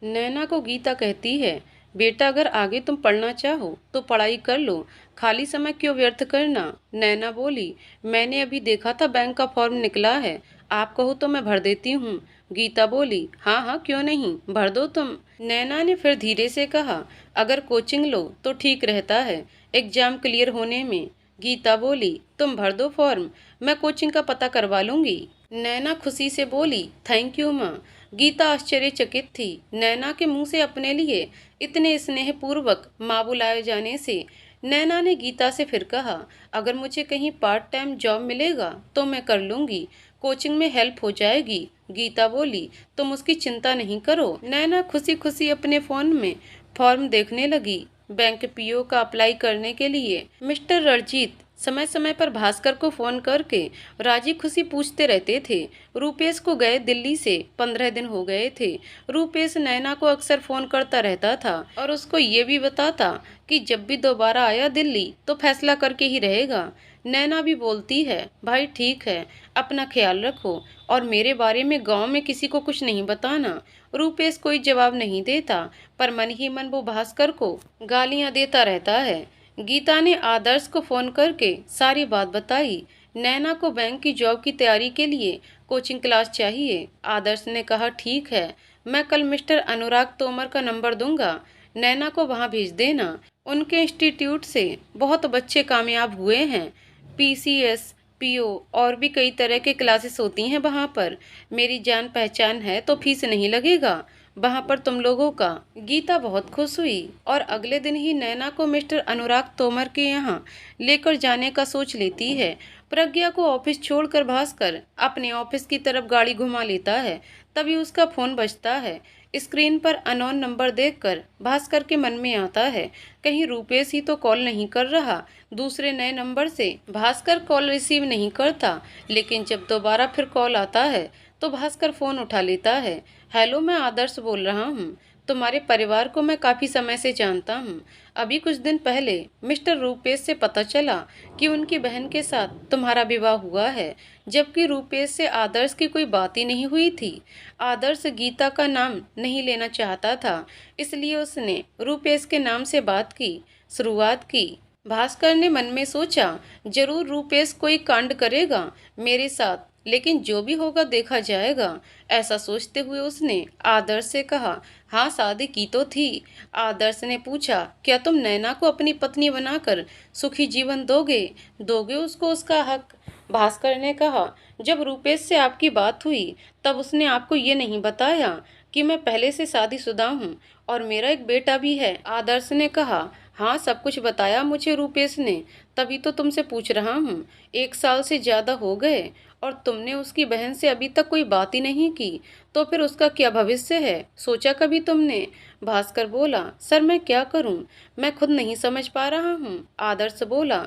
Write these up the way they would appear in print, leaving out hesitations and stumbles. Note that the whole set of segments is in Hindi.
नैना को गीता कहती है, बेटा अगर आगे तुम पढ़ना चाहो तो पढ़ाई कर लो, खाली समय क्यों व्यर्थ करना। नैना बोली, मैंने अभी देखा था बैंक का फॉर्म निकला है, आप कहो तो मैं भर देती हूँ। गीता बोली, हाँ हाँ क्यों नहीं, भर दो तुम। नैना ने फिर धीरे से कहा, अगर कोचिंग लो तो ठीक रहता है एग्जाम क्लियर होने में। गीता बोली, तुम भर दो फॉर्म, मैं कोचिंग का पता करवा लूंगी। नैना खुशी से बोली, थैंक यू माँ। गीता आश्चर्यचकित थी। नैना के मुंह से अपने लिए इतने स्नेहपूर्वक माँ बुलाए जाने से। नैना ने गीता से फिर कहा, अगर मुझे कहीं पार्ट टाइम जॉब मिलेगा तो मैं कर लूंगी, कोचिंग में हेल्प हो जाएगी। गीता बोली, तुम उसकी चिंता नहीं करो। नैना खुशी खुशी अपने फोन में फॉर्म देखने लगी। बैंक पीओ का अप्लाई करने के लिए मिस्टर रणजीत समय समय पर भास्कर को फोन करके राजी खुशी पूछते रहते थे। रूपेश को गए दिल्ली से 15 दिन हो गए थे। रूपेश नैना को अक्सर फोन करता रहता था और उसको ये भी बताता कि जब भी दोबारा आया दिल्ली तो फैसला करके ही रहेगा। नैना भी बोलती है, भाई ठीक है, अपना ख्याल रखो और मेरे बारे में गांव में किसी को कुछ नहीं बताना। रूपेश कोई जवाब नहीं देता, पर मन ही मन वो भास्कर को गालियां देता रहता है। गीता ने आदर्श को फोन करके सारी बात बताई। नैना को बैंक की जॉब की तैयारी के लिए कोचिंग क्लास चाहिए। आदर्श ने कहा, ठीक है, मैं कल मिस्टर अनुराग तोमर का नंबर दूंगा, नैना को वहां भेज देना। उनके इंस्टीट्यूट से बहुत बच्चे कामयाब हुए हैं। पीसीएस, पीओ और भी कई तरह के क्लासेस होती हैं वहां पर। मेरी जान पहचान है तो फीस नहीं लगेगा वहां पर तुम लोगों का। गीता बहुत खुश हुई और अगले दिन ही नैना को मिस्टर अनुराग तोमर के यहाँ लेकर जाने का सोच लेती है। प्रज्ञा को ऑफिस छोड़कर भास्कर अपने ऑफिस की तरफ गाड़ी घुमा लेता है। तभी उसका फोन बजता है। स्क्रीन पर अननोन नंबर देखकर भास्कर के मन में आता है, कहीं रूपेश ही तो कॉल नहीं कर रहा। दूसरे नए नंबर से भास्कर कॉल रिसीव नहीं करता, लेकिन जब दोबारा फिर कॉल आता है तो भास्कर फोन उठा लेता है। हेलो, मैं आदर्श बोल रहा हूँ। तुम्हारे परिवार को मैं काफी समय से जानता हूँ। अभी कुछ दिन पहले मिस्टर रूपेश से पता चला कि उनकी बहन के साथ तुम्हारा विवाह हुआ है, जबकि रूपेश से आदर्श की कोई बात ही नहीं हुई थी। आदर्श गीता का नाम नहीं लेना चाहता था, इसलिए उसने रूपेश के नाम से बात की शुरुआत की। भास्कर ने मन में सोचा, जरूर रूपेश कोई कांड करेगा मेरे साथ, लेकिन जो भी होगा देखा जाएगा। ऐसा सोचते हुए उसने आदर्श से कहा, हाँ शादी की तो थी। आदर्श ने पूछा, क्या तुम नैना को अपनी पत्नी बनाकर सुखी जीवन दोगे, दोगे उसको उसका हक। भास्कर ने कहा, जब रूपेश से आपकी बात हुई तब उसने आपको ये नहीं बताया कि मैं पहले से शादीशुदा हूँ और मेरा एक बेटा भी है। आदर्श ने कहा, हाँ सब कुछ बताया मुझे रूपेश ने, तभी तो तुमसे पूछ रहा हूँ। 1 साल से ज्यादा हो गए और तुमने उसकी बहन से अभी तक कोई बात ही नहीं की, तो फिर उसका क्या भविष्य है, सोचा कभी तुमने। भास्कर बोला, सर मैं क्या करूं, मैं खुद नहीं समझ पा रहा हूं। आदर्श बोला,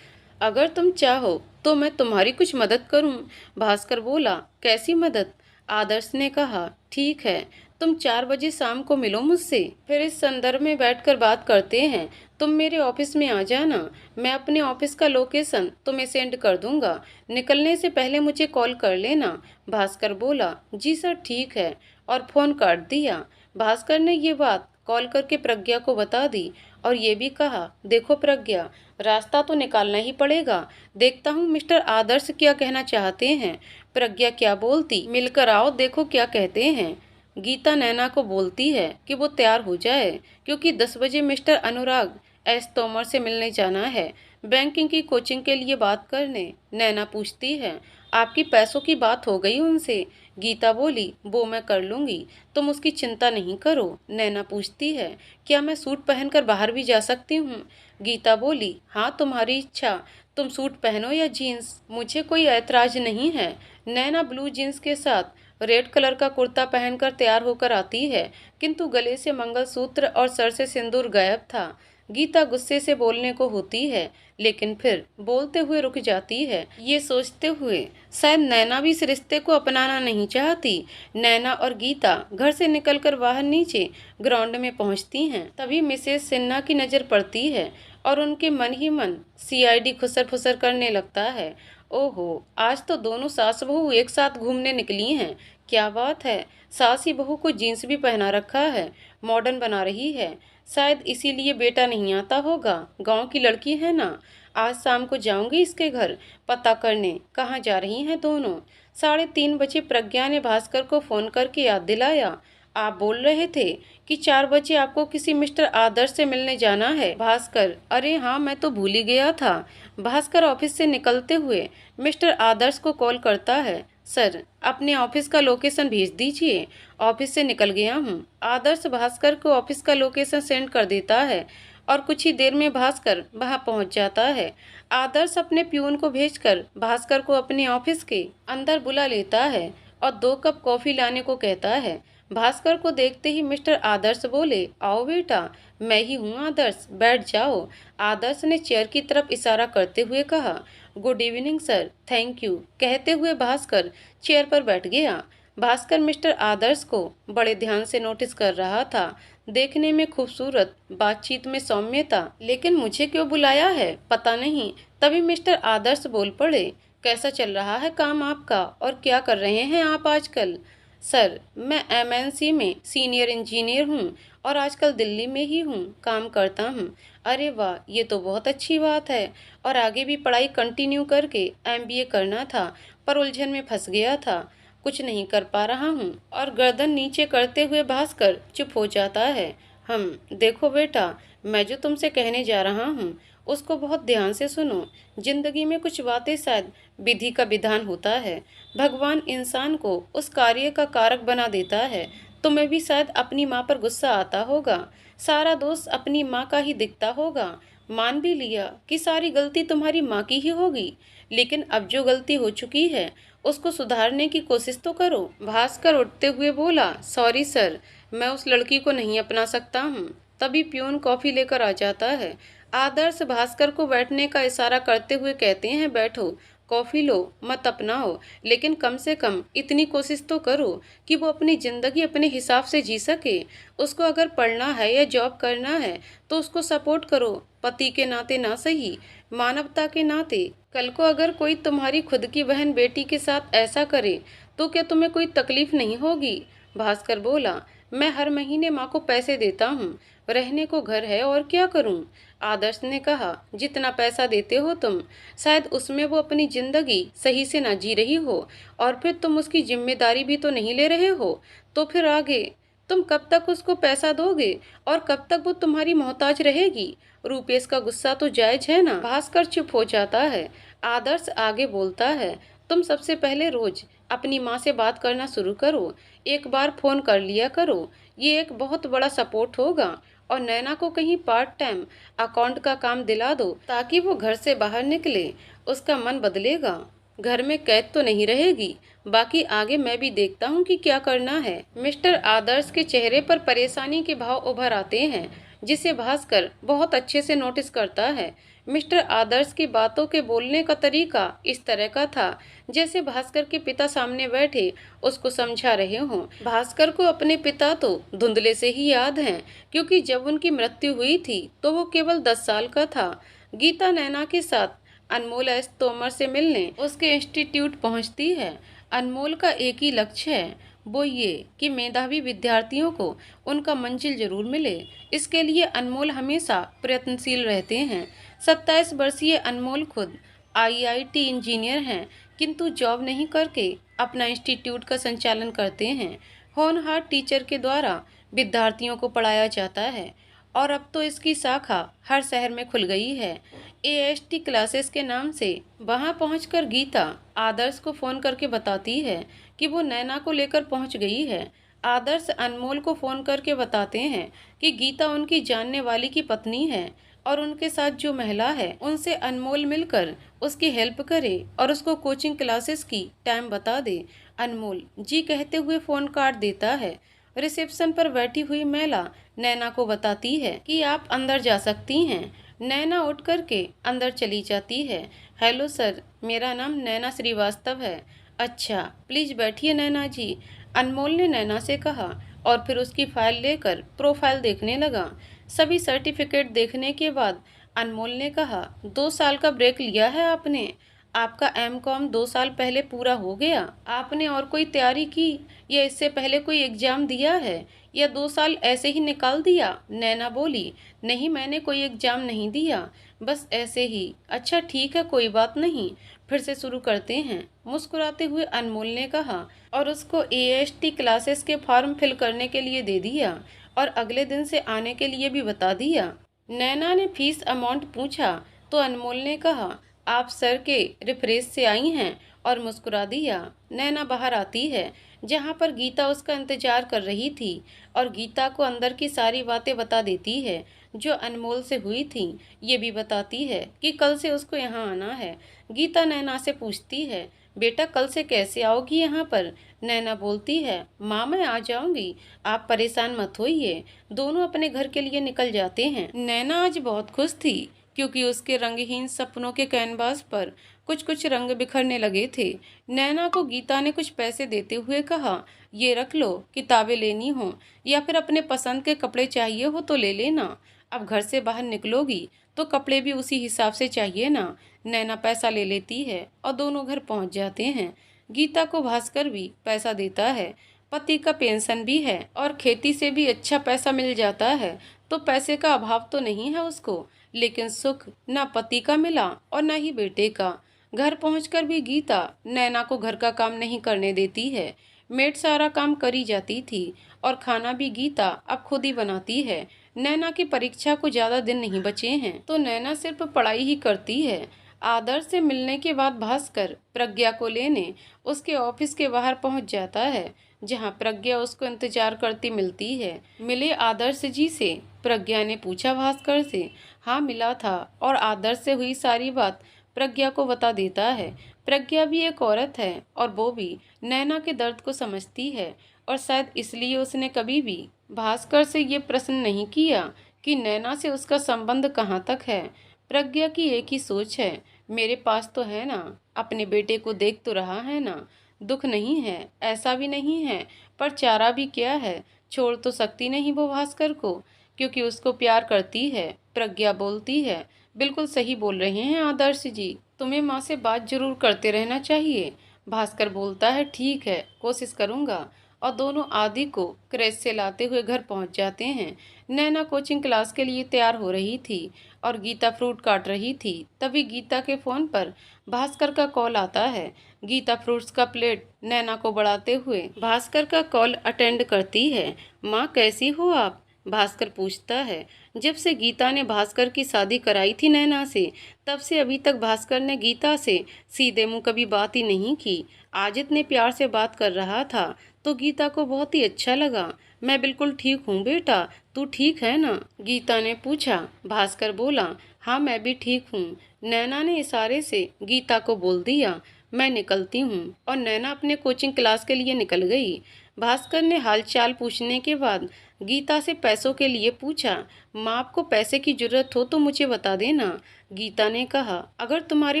अगर तुम चाहो तो मैं तुम्हारी कुछ मदद करूं। भास्कर बोला, कैसी मदद। आदर्श ने कहा, ठीक है, तुम 4 बजे शाम को मिलो मुझसे, फिर इस संदर्भ में बैठकर बात करते हैं। तुम मेरे ऑफिस में आ जाना, मैं अपने ऑफिस का लोकेशन तुम्हें सेंड कर दूंगा, निकलने से पहले मुझे कॉल कर लेना। भास्कर बोला, जी सर ठीक है, और फोन काट दिया। भास्कर ने ये बात कॉल करके प्रज्ञा को बता दी और ये भी कहा, देखो प्रज्ञा, रास्ता तो निकालना ही पड़ेगा, देखता हूँ मिस्टर आदर्श क्या कहना चाहते हैं। प्रज्ञा क्या बोलती, मिलकर आओ देखो क्या कहते हैं। गीता नैना को बोलती है कि वो तैयार हो जाए, क्योंकि 10 बजे मिस्टर अनुराग एस तोमर से मिलने जाना है, बैंकिंग की कोचिंग के लिए बात करने। नैना पूछती है, आपकी पैसों की बात हो गई उनसे। गीता बोली, वो मैं कर लूंगी, तुम उसकी चिंता नहीं करो। नैना पूछती है, क्या मैं सूट पहनकर बाहर भी जा सकती हूँ। गीता बोली, हाँ तुम्हारी इच्छा, तुम सूट पहनो या जीन्स, मुझे कोई ऐतराज नहीं है। नैना ब्लू जीन्स के साथ रेड कलर का कुर्ता पहनकर तैयार होकर आती है, किंतु गले से मंगलसूत्र और सर से सिंदूर गायब था। गीता गुस्से से बोलने को होती है, लेकिन फिर बोलते हुए रुक जाती है, ये सोचते हुए शायद नैना भी इस रिश्ते को अपनाना नहीं चाहती। नैना और गीता घर से निकलकर बाहर नीचे ग्राउंड में पहुंचती हैं। तभी मिसेस सिन्हा की नजर पड़ती है और उनके मन ही मन सीआईडी खुसर फुसर करने लगता है। ओहो, आज तो दोनों सास बहू एक साथ घूमने निकली हैं। क्या बात है, सास ही बहू को जीन्स भी पहना रखा है, मॉडर्न बना रही है। शायद इसीलिए बेटा नहीं आता होगा, गांव की लड़की है ना। आज शाम को जाऊंगी इसके घर पता करने कहाँ जा रही हैं दोनों। 3:30 बजे प्रज्ञा ने भास्कर को फोन करके याद दिलाया। आप बोल रहे थे कि 4 बजे आपको किसी मिस्टर आदर्श से मिलने जाना है। भास्कर, अरे हाँ, मैं तो भूल ही गया था। भास्कर ऑफिस से निकलते हुए मिस्टर आदर्श को कॉल करता है। सर, अपने ऑफिस का लोकेशन भेज दीजिए, ऑफिस से निकल गया हूँ। आदर्श भास्कर को ऑफिस का लोकेशन सेंड कर देता है और कुछ ही देर में भास्कर वहां पहुंच जाता है। आदर्श अपने प्यून को भेजकर भास्कर को अपने ऑफिस के अंदर बुला लेता है और 2 कप कॉफी लाने को कहता है। भास्कर को देखते ही मिस्टर आदर्श बोले, आओ बेटा, मैं ही हूँ आदर्श, बैठ जाओ। आदर्श ने चेयर की तरफ इशारा करते हुए कहा। Good evening sir, thank you, कहते हुए भास्कर चेयर पर बैठ गया। भास्कर मिस्टर आदर्श को बड़े ध्यान से नोटिस कर रहा था। देखने में खूबसूरत, बातचीत में सौम्यता, लेकिन मुझे क्यों बुलाया है पता नहीं। तभी मिस्टर आदर्श बोल पड़े, कैसा चल रहा है काम आपका और क्या कर रहे हैं आप आजकल? सर, मैं एमएनसी में सीनियर इंजीनियर हूँ और आजकल दिल्ली में ही हूँ, काम करता हूँ। अरे वाह, ये तो बहुत अच्छी बात है। और आगे भी पढ़ाई कंटिन्यू करके एमबीए करना था, पर उलझन में फंस गया था, कुछ नहीं कर पा रहा हूँ। और गर्दन नीचे करते हुए भास्कर चुप हो जाता है। हम, देखो बेटा, मैं जो तुमसे कहने जा रहा हूँ उसको बहुत ध्यान से सुनो। जिंदगी में कुछ बातें शायद विधि का विधान होता है। भगवान इंसान को उस कार्य का कारक बना देता है। तुम्हें भी शायद अपनी माँ पर गुस्सा आता होगा, सारा दोष अपनी माँ का ही दिखता होगा। मान भी लिया कि सारी गलती तुम्हारी माँ की ही होगी, लेकिन अब जो गलती हो चुकी है उसको सुधारने की कोशिश तो करो। भास्कर उठते हुए बोला, सॉरी सर, मैं उस लड़की को नहीं अपना सकता हूँ। तभी प्यून कॉफी लेकर आ जाता है। आदर्श भास्कर को बैठने का इशारा करते हुए कहते हैं, बैठो, कॉफी लो, मत अपनाओ, लेकिन कम से कम इतनी कोशिश तो करो कि वो अपनी जिंदगी अपने हिसाब से जी सके। उसको अगर पढ़ना है या जॉब करना है तो उसको सपोर्ट करो, पति के नाते ना सही, मानवता के नाते। कल को अगर कोई तुम्हारी खुद की बहन बेटी के साथ ऐसा करे तो क्या तुम्हें कोई तकलीफ नहीं होगी? भास्कर बोला, मैं हर महीने माँ को पैसे देता हूँ, रहने को घर है और क्या करूँ? आदर्श ने कहा, जितना पैसा देते हो तुम, शायद उसमें वो अपनी जिंदगी सही से ना जी रही हो, और फिर तुम उसकी जिम्मेदारी भी तो नहीं ले रहे हो। तो फिर आगे तुम कब तक उसको पैसा दोगे और कब तक वो तुम्हारी मोहताज रहेगी? रूपेश का गुस्सा तो जायज है ना। भास्कर चुप हो जाता है। आदर्श आगे बोलता है, तुम सबसे पहले रोज अपनी माँ से बात करना शुरू करो, एक बार फोन कर लिया करो, ये एक बहुत बड़ा सपोर्ट होगा। और नैना को कहीं पार्ट टाइम अकाउंट का काम दिला दो ताकि वो घर से बाहर निकले, उसका मन बदलेगा, घर में कैद तो नहीं रहेगी। बाकी आगे मैं भी देखता हूँ कि क्या करना है। मिस्टर आदर्श के चेहरे पर परेशानी के भाव उभर आते हैं, जिसे भास्कर बहुत अच्छे से नोटिस करता है। मिस्टर आदर्श की बातों के बोलने का तरीका इस तरह का था जैसे भास्कर के पिता सामने बैठे उसको समझा रहे हों। भास्कर को अपने पिता तो धुंधले से ही याद हैं, क्योंकि जब उनकी मृत्यु हुई थी तो वो केवल 10 साल का था। गीता नैना के साथ अनमोल एस तोमर से मिलने उसके इंस्टीट्यूट पहुंचती है। अनमोल का एक ही लक्ष्य है, वो ये कि मेधावी विद्यार्थियों को उनका मंजिल जरूर मिले। इसके लिए अनमोल हमेशा प्रयत्नशील रहते हैं। 27 वर्षीय अनमोल खुद आईआईटी इंजीनियर हैं, किंतु जॉब नहीं करके अपना इंस्टीट्यूट का संचालन करते हैं। होनहार टीचर के द्वारा विद्यार्थियों को पढ़ाया जाता है और अब तो इसकी शाखा हर शहर में खुल गई है, एएसटी क्लासेस के नाम से। वहां पहुंचकर गीता आदर्श को फोन करके बताती है कि वो नैना को लेकर पहुंच गई है। आदर्श अनमोल को फोन करके बताते हैं कि गीता उनकी जानने वाली की पत्नी है और उनके साथ जो महिला है उनसे अनमोल मिलकर उसकी हेल्प करे और उसको कोचिंग क्लासेस की टाइम बता दे। अनमोल जी कहते हुए फोन काट देता है। रिसेप्शन पर बैठी हुई महिला नैना को बताती है कि आप अंदर जा सकती हैं। नैना उठ करके अंदर चली जाती है। हेलो सर, मेरा नाम नैना श्रीवास्तव है। अच्छा, प्लीज बैठिए नैना जी, अनमोल ने नैना से कहा और फिर उसकी फाइल लेकर प्रोफाइल देखने लगा। सभी सर्टिफिकेट देखने के बाद अनमोल ने कहा, 2 साल का ब्रेक लिया है आपने? आपका एमकॉम 2 साल पहले पूरा हो गया। आपने और कोई तैयारी की या इससे पहले कोई एग्जाम दिया है या 2 साल ऐसे ही निकाल दिया? नैना बोली, नहीं मैंने कोई एग्जाम नहीं दिया, बस ऐसे ही। अच्छा ठीक है, कोई बात नहीं, फिर से शुरू करते हैं, मुस्कुराते हुए अनमोल ने कहा और उसको एएसटी क्लासेस के फॉर्म फिल करने के लिए दे दिया और अगले दिन से आने के लिए भी बता दिया। नैना ने फीस अमाउंट पूछा तो अनमोल ने कहा, आप सर के रिफरेंस से आई हैं, और मुस्कुरा दिया। नैना बाहर आती है जहाँ पर गीता उसका इंतजार कर रही थी और गीता को अंदर की सारी बातें बता देती है जो अनमोल से हुई थी। ये भी बताती है कि कल से उसको यहाँ आना है। गीता नैना से पूछती है, बेटा कल से कैसे आओगी यहाँ पर? नैना बोलती है, माँ मैं आ जाऊंगी, आप परेशान मत होइए। दोनों अपने घर के लिए निकल जाते हैं। नैना आज बहुत खुश थी क्योंकि उसके रंगहीन सपनों के कैनवास पर कुछ कुछ रंग बिखरने लगे थे। नैना को गीता ने कुछ पैसे देते हुए कहा, ये रख लो, किताबें लेनी हो या फिर अपने पसंद के कपड़े चाहिए हो तो ले लेना। अब घर से बाहर निकलोगी तो कपड़े भी उसी हिसाब से चाहिए ना। नैना पैसा ले लेती है और दोनों घर पहुंच जाते हैं। गीता को भास्कर भी पैसा देता है। पति का पेंशन भी है और खेती से भी अच्छा पैसा मिल जाता है, तो पैसे का अभाव तो नहीं है उसको। लेकिन सुख न पति का मिला और न ही बेटे का। घर पहुंचकर भी गीता नैना को घर का काम नहीं करने देती है। मेड सारा काम करी जाती थी और खाना भी गीता अब खुद ही बनाती है। नैना की परीक्षा को ज्यादा दिन नहीं बचे हैं तो नैना सिर्फ पढ़ाई ही करती है। आदर्श से मिलने के बाद भास्कर प्रज्ञा को लेने उसके ऑफिस के बाहर पहुंच जाता है, जहां प्रज्ञा उसको इंतजार करती मिलती है। मिले आदर्श जी से? प्रज्ञा ने पूछा भास्कर से। हाँ मिला था, और आदर्श से हुई सारी बात प्रज्ञा को बता देता है। प्रज्ञा भी एक औरत है और वो भी नैना के दर्द को समझती है, और शायद इसलिए उसने कभी भी भास्कर से ये प्रश्न नहीं किया कि नैना से उसका संबंध कहाँ तक है। प्रज्ञा की एक ही सोच है, मेरे पास तो है ना, अपने बेटे को देख तो रहा है ना, दुख नहीं है, ऐसा भी नहीं है, पर चारा भी क्या है, छोड़ तो सकती नहीं वो भास्कर को, क्योंकि उसको प्यार करती है। प्रज्ञा बोलती है, बिल्कुल सही बोल रहे हैं आदर्श जी, तुम्हें माँ से बात जरूर करते रहना चाहिए। भास्कर बोलता है, ठीक है, कोशिश करूँगा, और दोनों आदि को क्रैच से लाते हुए घर पहुंच जाते हैं। नैना कोचिंग क्लास के लिए तैयार हो रही थी और गीता फ्रूट काट रही थी। तभी गीता के फोन पर भास्कर का कॉल आता है। गीता फ्रूट्स का प्लेट नैना को बढ़ाते हुए भास्कर का कॉल अटेंड करती है। माँ कैसी हो आप? भास्कर पूछता है। जब से गीता ने भास्कर की शादी कराई थी नैना से, तब से अभी तक भास्कर ने गीता से सीधे मुंह कभी बात ही नहीं की। आज इतने प्यार से बात कर रहा था तो गीता को बहुत ही अच्छा लगा। मैं बिल्कुल ठीक हूँ बेटा, तू ठीक है ना? गीता ने पूछा। भास्कर बोला, हाँ मैं भी ठीक हूँ। नैना ने इशारे से गीता को बोल दिया, मैं निकलती हूँ, और नैना अपने कोचिंग क्लास के लिए निकल गई। भास्कर ने हालचाल पूछने के बाद गीता से पैसों के लिए पूछा। माँ आपको पैसे की जरूरत हो तो मुझे बता देना। गीता ने कहा, अगर तुम्हारे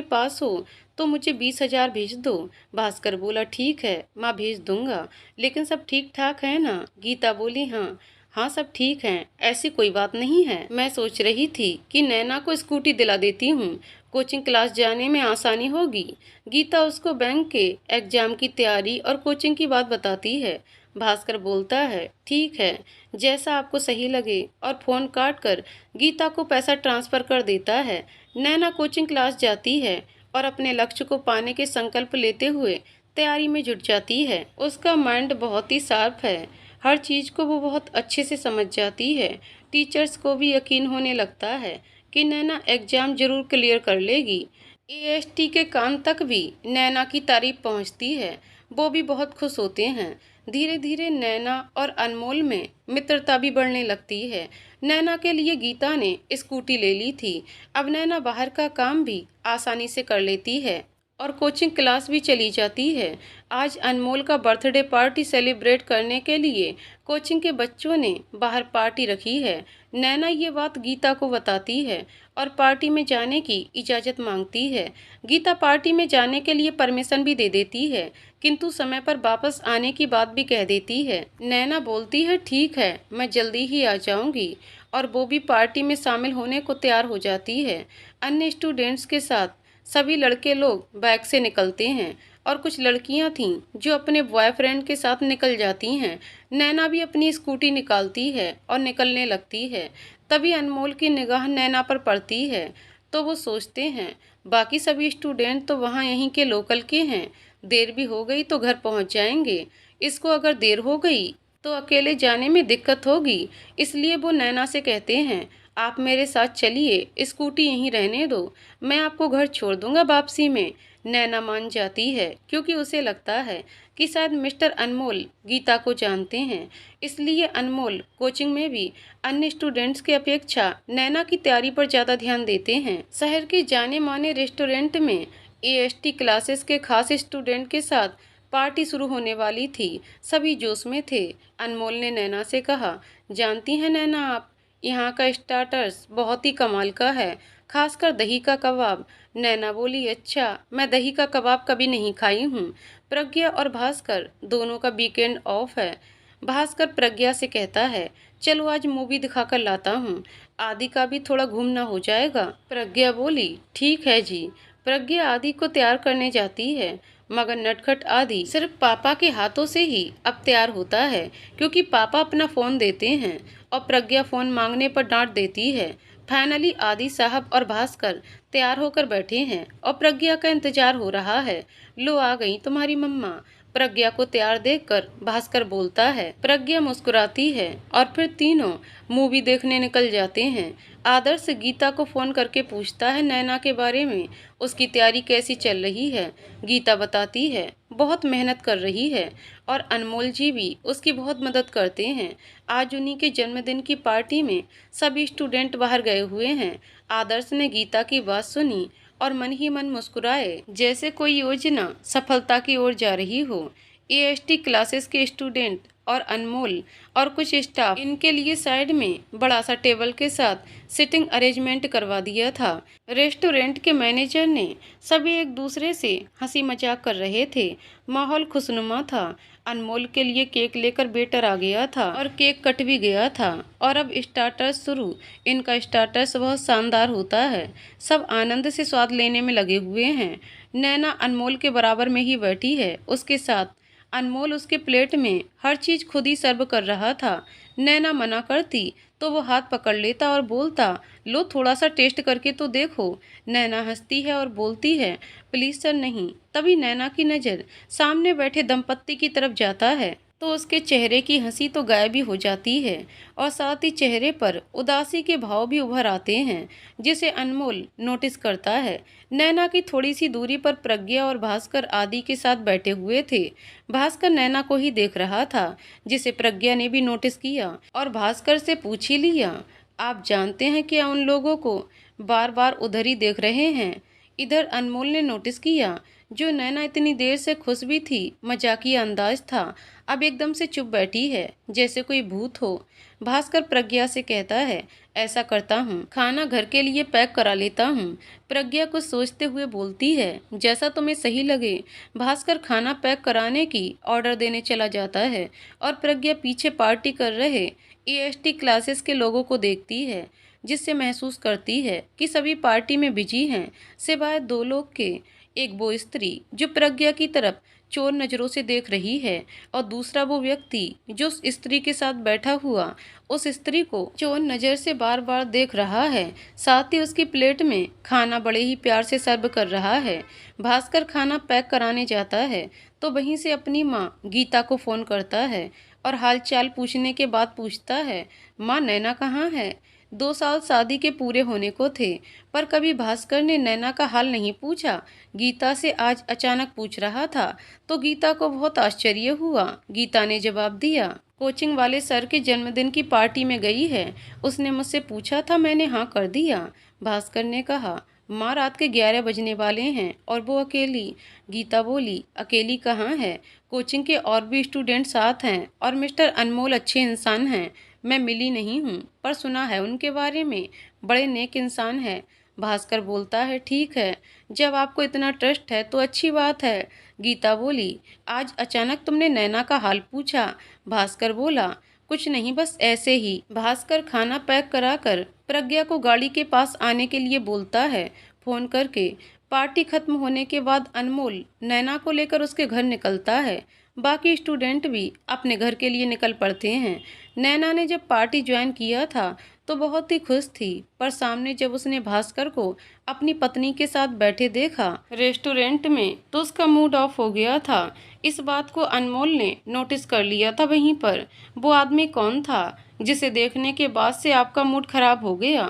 पास हो तो मुझे 20,000 भेज दो। भास्कर बोला, ठीक है माँ भेज दूंगा, लेकिन सब ठीक ठाक है ना? गीता बोली, हाँ हाँ सब ठीक है, ऐसी कोई बात नहीं है। मैं सोच रही थी कि नैना को स्कूटी दिला देती हूँ, कोचिंग क्लास जाने में आसानी होगी। गीता उसको बैंक के एग्जाम की तैयारी और कोचिंग की बात बताती है। भास्कर बोलता है, ठीक है, जैसा आपको सही लगे, और फोन काट कर गीता को पैसा ट्रांसफर कर देता है। नैना कोचिंग क्लास जाती है और अपने लक्ष्य को पाने के संकल्प लेते हुए तैयारी में जुट जाती है। उसका माइंड बहुत ही शार्प है, हर चीज को वो बहुत अच्छे से समझ जाती है। टीचर्स को भी यकीन होने लगता है कि नैना एग्जाम जरूर क्लियर कर लेगी। एएसटी के कान तक भी नैना की तारीफ पहुंचती है, वो भी बहुत खुश होते हैं। धीरे धीरे नैना और अनमोल में मित्रता भी बढ़ने लगती है। नैना के लिए गीता ने स्कूटी ले ली थी। अब नैना बाहर का काम भी आसानी से कर लेती है। और कोचिंग क्लास भी चली जाती है। आज अनमोल का बर्थडे पार्टी सेलिब्रेट करने के लिए कोचिंग के बच्चों ने बाहर पार्टी रखी है। नैना ये बात गीता को बताती है और पार्टी में जाने की इजाज़त मांगती है। गीता पार्टी में जाने के लिए परमिशन भी दे देती है, किंतु समय पर वापस आने की बात भी कह देती है। नैना बोलती है ठीक है, मैं जल्दी ही आ जाऊंगी, और वो भी पार्टी में शामिल होने को तैयार हो जाती है। अन्य स्टूडेंट्स के साथ सभी लड़के लोग बाइक से निकलते हैं और कुछ लड़कियां थीं जो अपने बॉयफ्रेंड के साथ निकल जाती हैं। नैना भी अपनी स्कूटी निकालती है और निकलने लगती है। तभी अनमोल की निगाह नैना पर पड़ती है, तो वो सोचते हैं बाकी सभी स्टूडेंट तो वहाँ यहीं के लोकल के हैं, देर भी हो गई तो घर पहुँच जाएंगे। इसको अगर देर हो गई तो अकेले जाने में दिक्कत होगी, इसलिए वो नैना से कहते हैं आप मेरे साथ चलिए, स्कूटी यहीं रहने दो, मैं आपको घर छोड़ दूंगा वापसी में। नैना मान जाती है क्योंकि उसे लगता है कि शायद मिस्टर अनमोल गीता को जानते हैं, इसलिए अनमोल कोचिंग में भी अन्य स्टूडेंट्स की अपेक्षा नैना की तैयारी पर ज़्यादा ध्यान देते हैं। शहर के जाने माने रेस्टोरेंट में एएसटी क्लासेस के खास स्टूडेंट के साथ पार्टी शुरू होने वाली थी। सभी जोश में थे। अनमोल ने नैना से कहा, जानती हैं नैना, आप यहाँ का स्टार्टर्स बहुत ही कमाल का है, खासकर दही का कबाब। नैना बोली, अच्छा, मैं दही का कबाब कभी नहीं खाई हूँ। प्रज्ञा और भास्कर दोनों का वीकेंड ऑफ है। भास्कर प्रज्ञा से कहता है, चलो आज मूवी दिखाकर लाता हूँ, आदि का भी थोड़ा घूमना हो जाएगा। प्रज्ञा बोली, ठीक है जी। प्रज्ञा आदि को तैयार करने जाती है, मगर नटखट आदि सिर्फ पापा के हाथों से ही अब तैयार होता है, क्योंकि पापा अपना फ़ोन देते हैं और प्रज्ञा फ़ोन मांगने पर डांट देती है। फाइनली आदि साहब और भास्कर तैयार होकर बैठे हैं और प्रज्ञा का इंतजार हो रहा है। लो आ गई तुम्हारी मम्मा। प्रज्ञा को तैयार देखकर भास्कर बोलता है। प्रज्ञा मुस्कुराती है और फिर तीनों मूवी देखने निकल जाते हैं। आदर्श गीता को फ़ोन करके पूछता है नैना के बारे में, उसकी तैयारी कैसी चल रही है। गीता बताती है बहुत मेहनत कर रही है और अनमोल जी भी उसकी बहुत मदद करते हैं। आज उन्हीं के जन्मदिन की पार्टी में सभी स्टूडेंट बाहर गए हुए हैं। आदर्श ने गीता की बात सुनी और मन ही मन मुस्कुराए, जैसे कोई योजना सफलता की ओर जा रही हो। एएसटी क्लासेस के स्टूडेंट और अनमोल और कुछ स्टाफ इनके लिए साइड में बड़ा सा टेबल के साथ सिटिंग अरेंजमेंट करवा दिया था। रेस्टोरेंट के मैनेजर ने सभी एक दूसरे से हंसी मजाक कर रहे थे। माहौल खुशनुमा था। अनमोल के लिए केक लेकर वेटर आ गया था और केक कट भी गया था। और अब स्टार्टर्स शुरू। इनका स्टार्टर्स बहुत शानदार होता है। सब आनंद से स्वाद लेने में लगे हुए हैं। नैना अनमोल के बराबर में ही बैठी है, उसके साथ अनमोल उसके प्लेट में हर चीज़ खुद ही सर्व कर रहा था। नैना मना करती तो वो हाथ पकड़ लेता और बोलता, लो थोड़ा सा टेस्ट करके तो देखो। नैना हंसती है और बोलती है, प्लीज़ सर नहीं। तभी नैना की नज़र सामने बैठे दंपत्ति की तरफ जाता है तो उसके चेहरे की हंसी तो गायब ही हो जाती है और साथ ही चेहरे पर उदासी के भाव भी उभर आते हैं, जिसे अनमोल नोटिस करता है। नैना की थोड़ी सी दूरी पर प्रज्ञा और भास्कर आदि के साथ बैठे हुए थे। भास्कर नैना को ही देख रहा था, जिसे प्रज्ञा ने भी नोटिस किया और भास्कर से पूछ ही लिया, आप जानते हैं क्या उन लोगों को बार बार उधर ही देख रहे हैं। इधर अनमोल ने नोटिस किया जो नैना इतनी देर से खुश भी थी, मजाकिया अंदाज था, अब एकदम से चुप बैठी है जैसे कोई भूत हो। भास्कर प्रज्ञा से कहता है, ऐसा करता हूँ, खाना घर के लिए पैक करा लेता हूँ। प्रज्ञा कुछ सोचते हुए बोलती है, जैसा तुम्हें सही लगे। भास्कर खाना पैक कराने की ऑर्डर देने चला जाता है और प्रज्ञा पीछे पार्टी कर रहे एएसटी क्लासेस के लोगों को देखती है, जिससे महसूस करती है कि सभी पार्टी में बिजी हैं, सिवाय दो लोग के। एक वो स्त्री जो प्रज्ञा की तरफ चोर नज़रों से देख रही है और दूसरा वो व्यक्ति जो उस स्त्री के साथ बैठा हुआ उस स्त्री को चोर नज़र से बार बार देख रहा है। साथ ही उसकी प्लेट में खाना बड़े ही प्यार से सर्व कर रहा है। भास्कर खाना पैक कराने जाता है तो वहीं से अपनी माँ गीता को फ़ोन करता है और हालचाल पूछने के बाद पूछता है, माँ नैना कहाँ है। 2 साल शादी के पूरे होने को थे, पर कभी भास्कर ने नैना का हाल नहीं पूछा। गीता से आज अचानक पूछ रहा था तो गीता को बहुत आश्चर्य हुआ। गीता ने जवाब दिया, कोचिंग वाले सर के जन्मदिन की पार्टी में गई है, उसने मुझसे पूछा था, मैंने हाँ कर दिया। भास्कर ने कहा, माँ रात के 11 बजने वाले हैं और वो अकेली। गीता बोली, अकेली कहाँ है, कोचिंग के और भी स्टूडेंट साथ हैं और मिस्टर अनमोल अच्छे इंसान हैं। मैं मिली नहीं हूँ पर सुना है उनके बारे में, बड़े नेक इंसान है। भास्कर बोलता है, ठीक है, जब आपको इतना ट्रस्ट है तो अच्छी बात है। गीता बोली, आज अचानक तुमने नैना का हाल पूछा। भास्कर बोला, कुछ नहीं, बस ऐसे ही। भास्कर खाना पैक कराकर प्रज्ञा को गाड़ी के पास आने के लिए बोलता है फोन करके। पार्टी खत्म होने के बाद अनमोल नैना को लेकर उसके घर निकलता है। बाकी स्टूडेंट भी अपने घर के लिए निकल पड़ते हैं। नैना ने जब पार्टी ज्वाइन किया था तो बहुत ही खुश थी, पर सामने जब उसने भास्कर को अपनी पत्नी के साथ बैठे देखा रेस्टोरेंट में तो उसका मूड ऑफ हो गया था। इस बात को अनमोल ने नोटिस कर लिया था वहीं पर। वो आदमी कौन था जिसे देखने के बाद से आपका मूड खराब हो गया?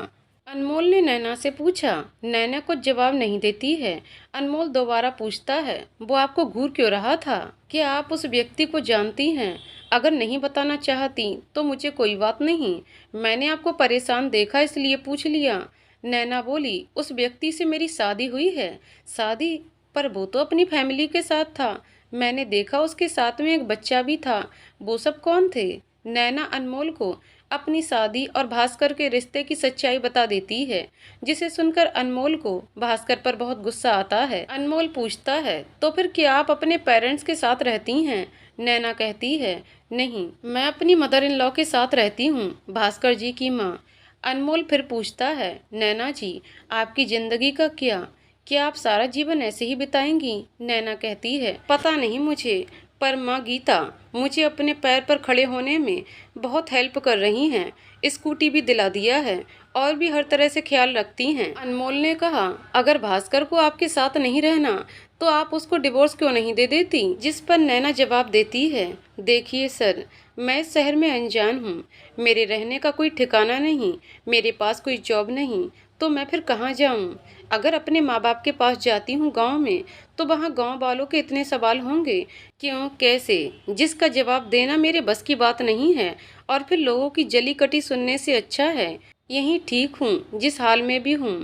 अनमोल ने नैना से पूछा। नैना कुछ जवाब नहीं देती है। अनमोल दोबारा पूछता है, वो आपको घूर क्यों रहा था? क्या आप उस व्यक्ति को जानती हैं? अगर नहीं बताना चाहती तो मुझे कोई बात नहीं, मैंने आपको परेशान देखा इसलिए पूछ लिया। नैना बोली, उस व्यक्ति से मेरी शादी हुई है। शादी? पर वो तो अपनी फैमिली के साथ था, मैंने देखा उसके साथ में एक बच्चा भी था। वो सब कौन थे? नैना अनमोल को अपनी शादी और भास्कर के रिश्ते की सच्चाई बता देती है, जिसे सुनकर अनमोल को भास्कर पर बहुत गुस्सा आता है। अनमोल पूछता है, तो फिर क्या आप अपने पेरेंट्स के साथ रहती हैं? नैना कहती है, नहीं, मैं अपनी मदर इन लॉ के साथ रहती हूँ, भास्कर जी की माँ। अनमोल फिर पूछता है, नैना जी, आपकी जिंदगी का क्या आप सारा जीवन ऐसे ही बिताएंगी? नैना कहती है, पता नहीं मुझे, पर माँ गीता मुझे अपने पैर पर खड़े होने में बहुत हेल्प कर रही हैं, स्कूटी भी दिला दिया है और भी हर तरह से ख्याल रखती हैं। अनमोल ने कहा, अगर भास्कर को आपके साथ नहीं रहना तो आप उसको डिवोर्स क्यों नहीं दे देती? जिस पर नैना जवाब देती है, देखिए सर, मैं इस शहर में अनजान हूँ, मेरे रहने का कोई ठिकाना नहीं, मेरे पास कोई जॉब नहीं, तो मैं फिर कहाँ जाऊँ? अगर अपने माँ बाप के पास जाती हूँ गांव में तो वहाँ गांव वालों के इतने सवाल होंगे, क्यों, कैसे, जिसका जवाब देना मेरे बस की बात नहीं है। और फिर लोगों की जली कटी सुनने से अच्छा है यहीं ठीक हूँ जिस हाल में भी हूँ।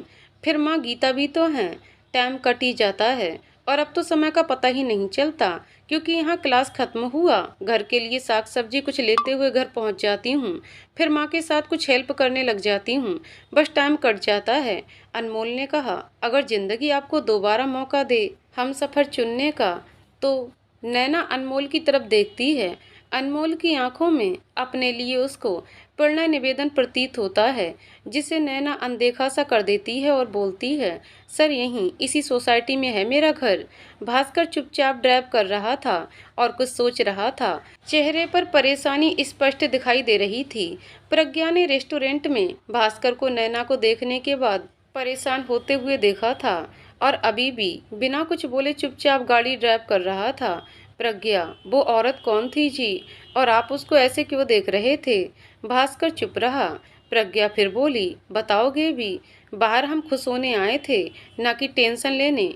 फिर माँ गीता भी तो हैं, टाइम कट ही जाता है और अब तो समय का पता ही नहीं चलता, क्योंकि यहाँ क्लास खत्म हुआ, घर के लिए साग सब्जी कुछ लेते हुए घर पहुँच जाती हूँ, फिर माँ के साथ कुछ हेल्प करने लग जाती हूँ, बस टाइम कट जाता है। अनमोल ने कहा, अगर जिंदगी आपको दोबारा मौका दे हम सफ़र चुनने का तो? नैना अनमोल की तरफ देखती है। अनमोल की आंखों में अपने लिए उसको प्रणय निवेदन प्रतीत होता है, जिसे नैना अनदेखा सा कर देती है और बोलती है, सर यहीं इसी सोसाइटी में है मेरा घर। भास्कर चुपचाप ड्राइव कर रहा था और कुछ सोच रहा था, चेहरे पर परेशानी स्पष्ट दिखाई दे रही थी। प्रज्ञा ने रेस्टोरेंट में भास्कर को नैना को देखने के बाद परेशान होते हुए देखा था और अभी भी बिना कुछ बोले चुपचाप गाड़ी ड्राइव कर रहा था। प्रज्ञा, वो औरत कौन थी जी, और आप उसको ऐसे क्यों देख रहे थे? भास्कर चुप रहा। प्रज्ञा फिर बोली, बताओगे भी? बाहर हम खुश होने आए थे, ना कि टेंशन लेने।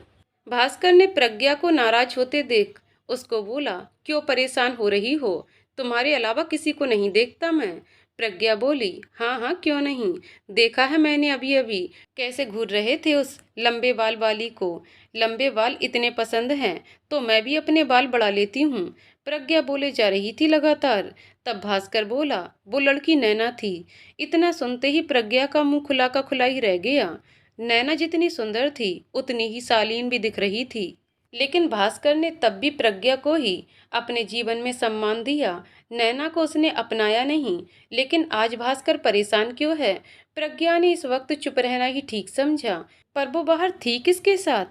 भास्कर ने प्रज्ञा को नाराज होते देख उसको बोला, क्यों परेशान हो रही हो? तुम्हारे अलावा किसी को नहीं देखता मैं। प्रज्ञा बोली, हाँ हाँ, क्यों नहीं, देखा है मैंने अभी अभी, कैसे घूर रहे थे उस लंबे बाल वाली को। लंबे बाल इतने पसंद हैं तो मैं भी अपने बाल बढ़ा लेती हूँ। प्रज्ञा बोले जा रही थी लगातार। तब भास्कर बोला, वो लड़की नैना थी। इतना सुनते ही प्रज्ञा का मुंह खुला का खुला ही रह गया। नैना जितनी सुंदर थी उतनी ही शालीन भी दिख रही थी, लेकिन भास्कर ने तब भी प्रज्ञा को ही अपने जीवन में सम्मान दिया। नैना को उसने अपनाया नहीं। लेकिन आज भास्कर परेशान क्यों है? प्रज्ञा ने इस वक्त चुप रहना ही ठीक समझा, पर वो बाहर थी किसके साथ?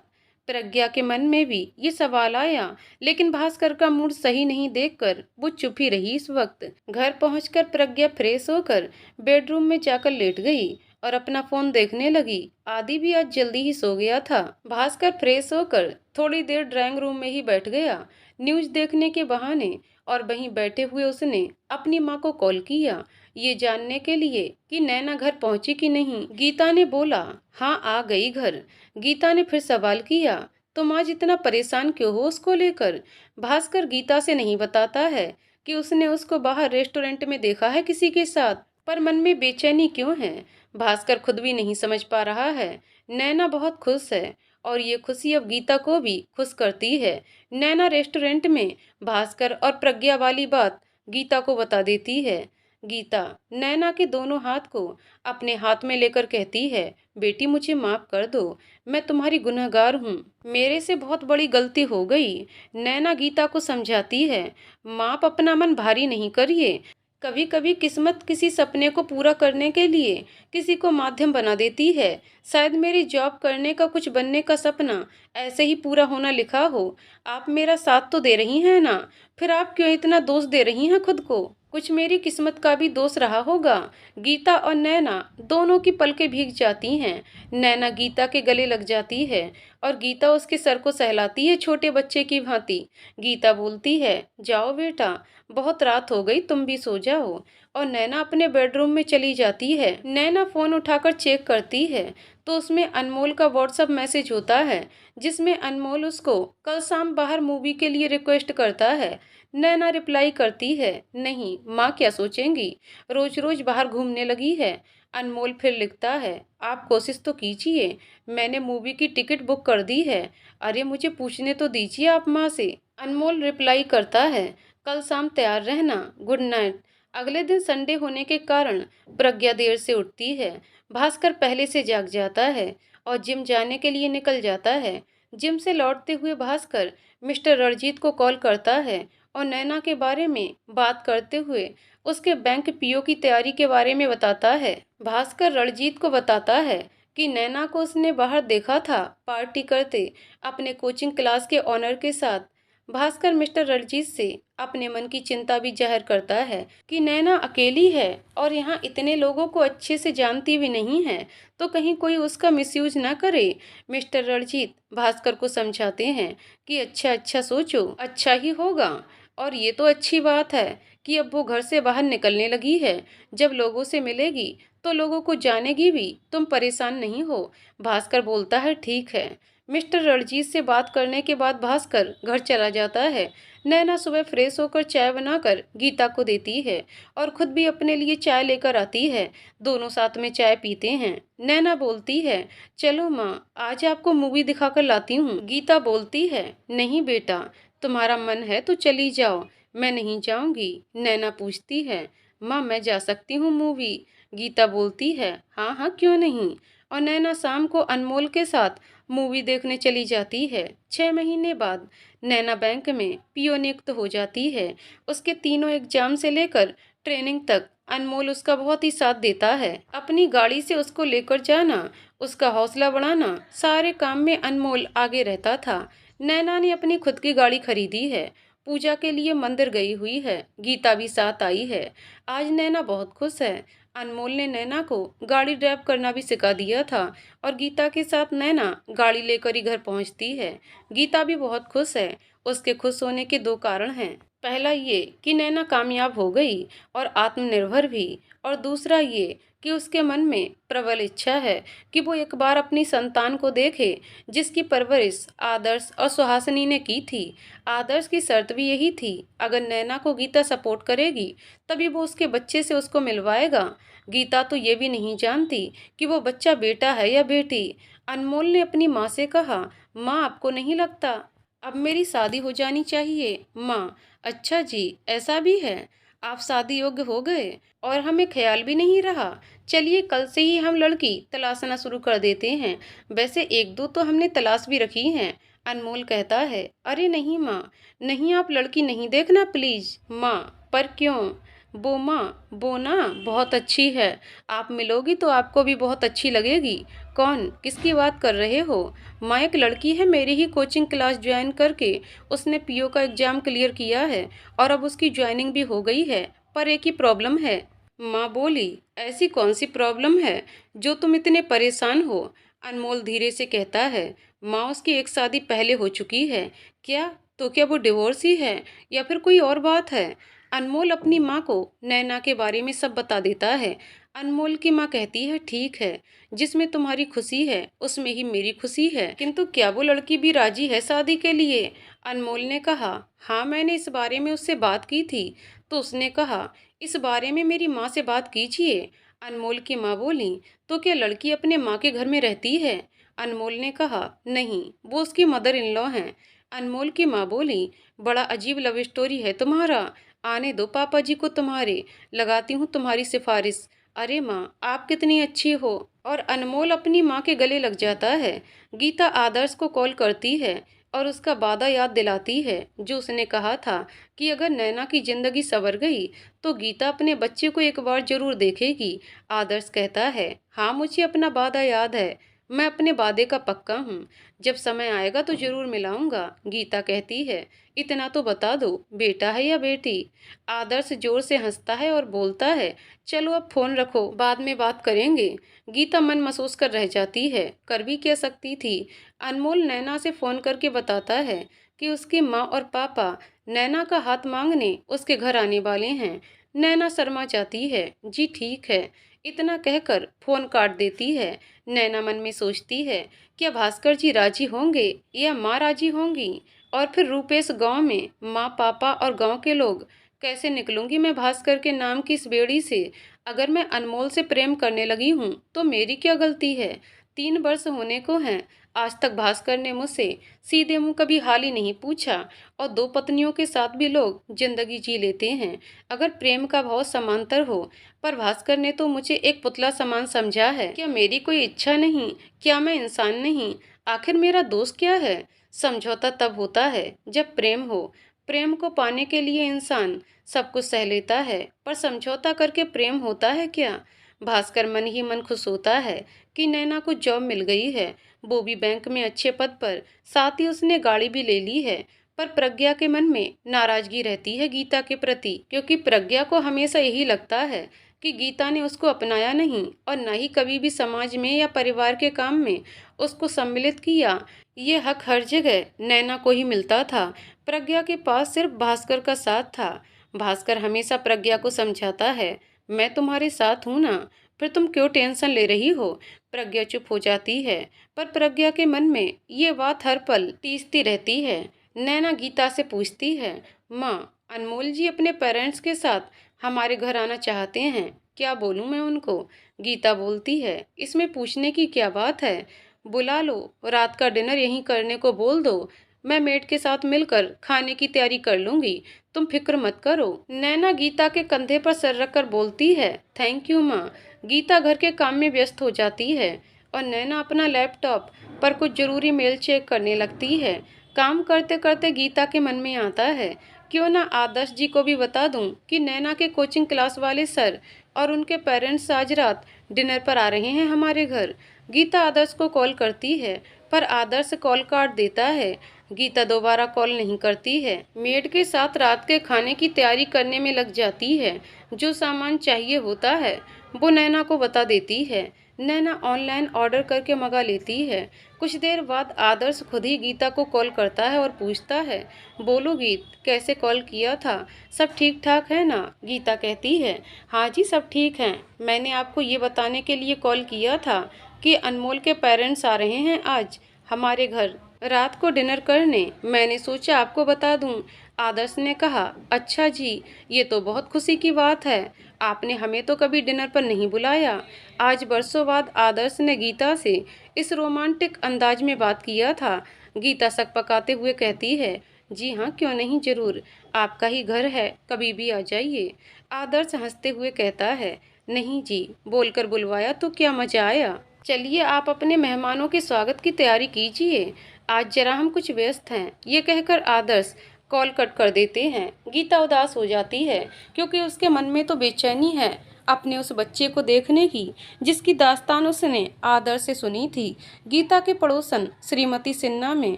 प्रज्ञा के मन में भी ये सवाल आया, लेकिन भास्कर का मूड सही नहीं देखकर वो चुप ही रही। इस वक्त घर पहुंचकर प्रज्ञा फ्रेश होकर बेडरूम में जाकर लेट गई और अपना फोन देखने लगी। आदि भी आज जल्दी ही सो गया था। भास्कर फ्रेश होकर थोड़ी देर ड्राइंग रूम में ही बैठ गया न्यूज देखने के बहाने, और वहीं बैठे हुए उसने अपनी माँ को कॉल किया, ये जानने के लिए कि नैना घर पहुंची कि नहीं। गीता ने बोला, हाँ आ गई घर। गीता ने फिर सवाल किया, तुम आज इतना परेशान क्यों हो उसको लेकर? भास्कर गीता से नहीं बताता है कि उसने उसको बाहर रेस्टोरेंट में देखा है किसी के साथ, पर मन में बेचैनी क्यों है भास्कर खुद भी नहीं समझ पा रहा है। नैना बहुत खुश है और ये खुशी अब गीता को भी खुश करती है। नैना रेस्टोरेंट में भास्कर और प्रज्ञा वाली बात गीता को बता देती है। गीता नैना के दोनों हाथ को अपने हाथ में लेकर कहती है, बेटी मुझे माफ कर दो, मैं तुम्हारी गुनहगार हूँ, मेरे से बहुत बड़ी गलती हो गई। नैना गीता को समझाती है, माँ आप अपना मन भारी नहीं करिए, कभी कभी किस्मत किसी सपने को पूरा करने के लिए किसी को माध्यम बना देती है। शायद मेरी जॉब करने का, कुछ बनने का सपना ऐसे ही पूरा होना लिखा हो। आप मेरा साथ तो दे रही हैं ना, फिर आप क्यों इतना दोष दे रही हैं खुद को? कुछ मेरी किस्मत का भी दोष रहा होगा। गीता और नैना दोनों की पलकें भीग जाती हैं। नैना गीता के गले लग जाती है और गीता उसके सर को सहलाती है छोटे बच्चे की भांति। गीता बोलती है, जाओ बेटा, बहुत रात हो गई, तुम भी सो जाओ। और नैना अपने बेडरूम में चली जाती है। नैना फोन उठाकर चेक करती है तो उसमें अनमोल का व्हाट्सएप मैसेज होता है, जिसमें अनमोल उसको कल शाम बाहर मूवी के लिए रिक्वेस्ट करता है। नैना रिप्लाई करती है, नहीं, माँ क्या सोचेंगी, रोज रोज बाहर घूमने लगी है। अनमोल फिर लिखता है, आप कोशिश तो कीजिए, मैंने मूवी की टिकट बुक कर दी है, अरे मुझे पूछने तो दीजिए आप माँ से। अनमोल रिप्लाई करता है, कल शाम तैयार रहना, गुड नाइट। अगले दिन संडे होने के कारण प्रज्ञा देर से उठती है। भास्कर पहले से जाग जाता है और जिम जाने के लिए निकल जाता है। जिम से लौटते हुए भास्कर मिस्टर रणजीत को कॉल करता है और नैना के बारे में बात करते हुए उसके बैंक पीओ की तैयारी के बारे में बताता है। भास्कर रणजीत को बताता है कि नैना को उसने बाहर देखा था पार्टी करते अपने कोचिंग क्लास के ऑनर के साथ। भास्कर मिस्टर रणजीत से अपने मन की चिंता भी जाहिर करता है कि नैना अकेली है और यहाँ इतने लोगों को अच्छे से जानती भी नहीं है, तो कहीं कोई उसका मिसयूज ना करे। मिस्टर रणजीत भास्कर को समझाते हैं कि अच्छा अच्छा सोचो, अच्छा ही होगा। और ये तो अच्छी बात है कि अब वो घर से बाहर निकलने लगी है, जब लोगों से मिलेगी तो लोगों को जानेगी भी, तुम परेशान नहीं हो। भास्कर बोलता है, ठीक है। मिस्टर रणजीत से बात करने के बाद भास्कर घर चला जाता है। नैना सुबह फ्रेश होकर चाय बनाकर गीता को देती है और खुद भी अपने लिए चाय लेकर आती है। दोनों साथ में चाय पीते हैं। नैना बोलती है, चलो माँ, आज आपको मूवी दिखाकर लाती हूँ। गीता बोलती है, नहीं बेटा, तुम्हारा मन है तो चली जाओ, मैं नहीं जाऊंगी। नैना पूछती है, माँ मैं जा सकती हूँ मूवी? गीता बोलती है, हाँ हाँ क्यों नहीं। और नैना शाम को अनमोल के साथ मूवी देखने चली जाती है। 6 महीने बाद नैना बैंक में पीओ नियुक्त हो जाती है। उसके तीनों एग्जाम से लेकर ट्रेनिंग तक अनमोल उसका बहुत ही साथ देता है। अपनी गाड़ी से उसको लेकर जाना, उसका हौसला बढ़ाना, सारे काम में अनमोल आगे रहता था। नैना ने अपनी खुद की गाड़ी खरीदी है, पूजा के लिए मंदिर गई हुई है, गीता भी साथ आई है। आज नैना बहुत खुश है। अनमोल ने नैना को गाड़ी ड्राइव करना भी सिखा दिया था और गीता के साथ नैना गाड़ी लेकर ही घर पहुंचती है। गीता भी बहुत खुश है। उसके खुश होने के दो कारण हैं। पहला ये कि नैना कामयाब हो गई और आत्मनिर्भर भी, और दूसरा ये कि उसके मन में प्रबल इच्छा है कि वो एक बार अपनी संतान को देखे जिसकी परवरिश आदर्श और सुहासिनी ने की थी। आदर्श की शर्त भी यही थी, अगर नैना को गीता सपोर्ट करेगी तभी वो उसके बच्चे से उसको मिलवाएगा। गीता तो ये भी नहीं जानती कि वो बच्चा बेटा है या बेटी। अनमोल ने अपनी माँ से कहा, माँ आपको नहीं लगता अब मेरी शादी हो जानी चाहिए? माँ, अच्छा जी, ऐसा भी है, आप शादी योग्य हो गए और हमें ख्याल भी नहीं रहा। चलिए कल से ही हम लड़की तलाशना शुरू कर देते हैं, वैसे एक दो तो हमने तलाश भी रखी हैं। अनमोल कहता है, अरे नहीं माँ, नहीं, आप लड़की नहीं देखना प्लीज। माँ, पर क्यों? वो माँ, वो ना बहुत अच्छी है, आप मिलोगी तो आपको भी बहुत अच्छी लगेगी। कौन, किसकी बात कर रहे हो? माँ, एक लड़की है, मेरी ही कोचिंग क्लास ज्वाइन करके उसने पीओ का एग्जाम क्लियर किया है और अब उसकी ज्वाइनिंग भी हो गई है, पर एक ही प्रॉब्लम है। माँ बोली, ऐसी कौन सी प्रॉब्लम है जो तुम इतने परेशान हो? अनमोल धीरे से कहता है, माँ उसकी एक शादी पहले हो चुकी है। क्या? तो क्या वो डिवोर्स ही है या फिर कोई और बात है? अनमोल अपनी माँ को नैना के बारे में सब बता देता है। अनमोल की माँ कहती है, ठीक है, जिसमें तुम्हारी खुशी है उसमें ही मेरी खुशी है, किंतु क्या वो लड़की भी राजी है शादी के लिए? अनमोल ने कहा, हाँ मैंने इस बारे में उससे बात की थी, तो उसने कहा इस बारे में मेरी माँ से बात कीजिए। अनमोल की माँ बोली, तो क्या लड़की अपने माँ के घर में रहती है? अनमोल ने कहा, नहीं, वो उसकी मदर इन लॉ हैं। अनमोल की माँ बोली, बड़ा अजीब लव स्टोरी है तुम्हारा। आने दो पापा जी को तुम्हारे, लगाती हूँ तुम्हारी सिफारिश। अरे माँ, आप कितनी अच्छी हो। और अनमोल अपनी माँ के गले लग जाता है। गीता आदर्श को कॉल करती है और उसका वादा याद दिलाती है जो उसने कहा था कि अगर नैना की जिंदगी संवर गई तो गीता अपने बच्चे को एक बार जरूर देखेगी। आदर्श कहता है, हाँ मुझे अपना वादा याद है, मैं अपने वादे का पक्का हूँ, जब समय आएगा तो जरूर मिलाऊंगा। गीता कहती है, इतना तो बता दो, बेटा है या बेटी। आदर्श जोर से हंसता है और बोलता है, चलो अब फोन रखो, बाद में बात करेंगे। गीता मन महसूस कर रह जाती है, कर भी क्या सकती थी। अनमोल नैना से फोन करके बताता है कि उसकी माँ और पापा नैना का हाथ मांगने उसके घर आने वाले हैं। नैना शर्मा जाती है, जी ठीक है, इतना कहकर फोन काट देती है। नैना मन में सोचती है, क्या भास्कर जी राजी होंगे या माँ राजी होंगी। और फिर रूपेश गांव में माँ पापा और गांव के लोग, कैसे निकलूंगी मैं भास्कर के नाम की इस बेड़ी से। अगर मैं अनमोल से प्रेम करने लगी हूँ तो मेरी क्या गलती है। 3 वर्ष होने को हैं, आज तक भास्कर ने मुझसे सीधे मुंह कभी हाल ही नहीं पूछा। और 2 पत्नियों के साथ भी लोग जिंदगी जी लेते हैं अगर प्रेम का भाव समांतर हो, पर भास्कर ने तो मुझे एक पुतला समान समझा है। क्या मेरी कोई इच्छा नहीं, क्या मैं इंसान नहीं, आखिर मेरा दोष क्या है। समझौता तब होता है जब प्रेम हो। प्रेम को पाने के लिए इंसान सब कुछ सह लेता है, पर समझौता करके प्रेम होता है क्या। भास्कर मन ही मन खुश होता है कि नैना को जॉब मिल गई है, वो भी बैंक में अच्छे पद पर, साथ ही उसने गाड़ी भी ले ली है। पर प्रज्ञा के मन में नाराजगी रहती है गीता के प्रति, क्योंकि प्रज्ञा को हमेशा यही लगता है कि गीता ने उसको अपनाया नहीं और न ही कभी भी समाज में या परिवार के काम में उसको सम्मिलित किया। ये हक हर जगह नैना को ही मिलता था, प्रज्ञा के पास सिर्फ भास्कर का साथ था। भास्कर हमेशा प्रज्ञा को समझाता है, मैं तुम्हारे साथ हूं ना, फिर तुम क्यों टेंशन ले रही हो। प्रज्ञा चुप हो जाती है, पर प्रज्ञा के मन में ये बात हर पल टीसती रहती है। नैना गीता से पूछती है, माँ, अनमोल जी अपने पेरेंट्स के साथ हमारे घर आना चाहते हैं, क्या बोलूं मैं उनको। गीता बोलती है, इसमें पूछने की क्या बात है, बुला लो, रात का डिनर यहीं करने को बोल दो, मैं मेड के साथ मिलकर खाने की तैयारी कर लूंगी, तुम फिक्र मत करो। नैना गीता के कंधे पर सर रखकर बोलती है, थैंक यू माँ। गीता घर के काम में व्यस्त हो जाती है और नैना अपना लैपटॉप पर कुछ जरूरी मेल चेक करने लगती है। काम करते करते गीता के मन में आता है, क्यों ना आदर्श जी को भी बता दूं कि नैना के कोचिंग क्लास वाले सर और उनके पेरेंट्स आज रात डिनर पर आ रहे हैं हमारे घर। गीता आदर्श को कॉल करती है, पर आदर्श कॉल काट देता है। गीता दोबारा कॉल नहीं करती है, मेड के साथ रात के खाने की तैयारी करने में लग जाती है। जो सामान चाहिए होता है वो नैना को बता देती है। नैना ऑनलाइन ऑर्डर करके मंगा लेती है। कुछ देर बाद आदर्श खुद ही गीता को कॉल करता है और पूछता है, बोलो गीत, कैसे कॉल किया था, सब ठीक ठाक है ना। गीता कहती है, हाँ जी सब ठीक हैं, मैंने आपको ये बताने के लिए कॉल किया था कि अनमोल के पेरेंट्स आ रहे हैं आज हमारे घर रात को डिनर करने, मैंने सोचा आपको बता दूं। आदर्श ने कहा, अच्छा जी, ये तो बहुत खुशी की बात है, आपने हमें तो कभी डिनर पर नहीं बुलाया। आज बरसों बाद आदर्श ने गीता से इस रोमांटिक अंदाज में बात किया था। गीता सकपकाते हुए कहती है, जी हाँ, क्यों नहीं, जरूर, आपका ही घर है, कभी भी आ जाइए। आदर्श हंसते हुए कहता है, नहीं जी, बोलकर बुलवाया तो क्या मजा आया। चलिए आप अपने मेहमानों के स्वागत की तैयारी कीजिए, आज जरा हम कुछ व्यस्त हैं। ये कहकर आदर्श कॉल कट कर देते हैं। गीता उदास हो जाती है क्योंकि उसके मन में तो बेचैनी है अपने उस बच्चे को देखने की जिसकी दास्तान उसने आदर्श से सुनी थी। गीता के पड़ोसन श्रीमती सिन्हा में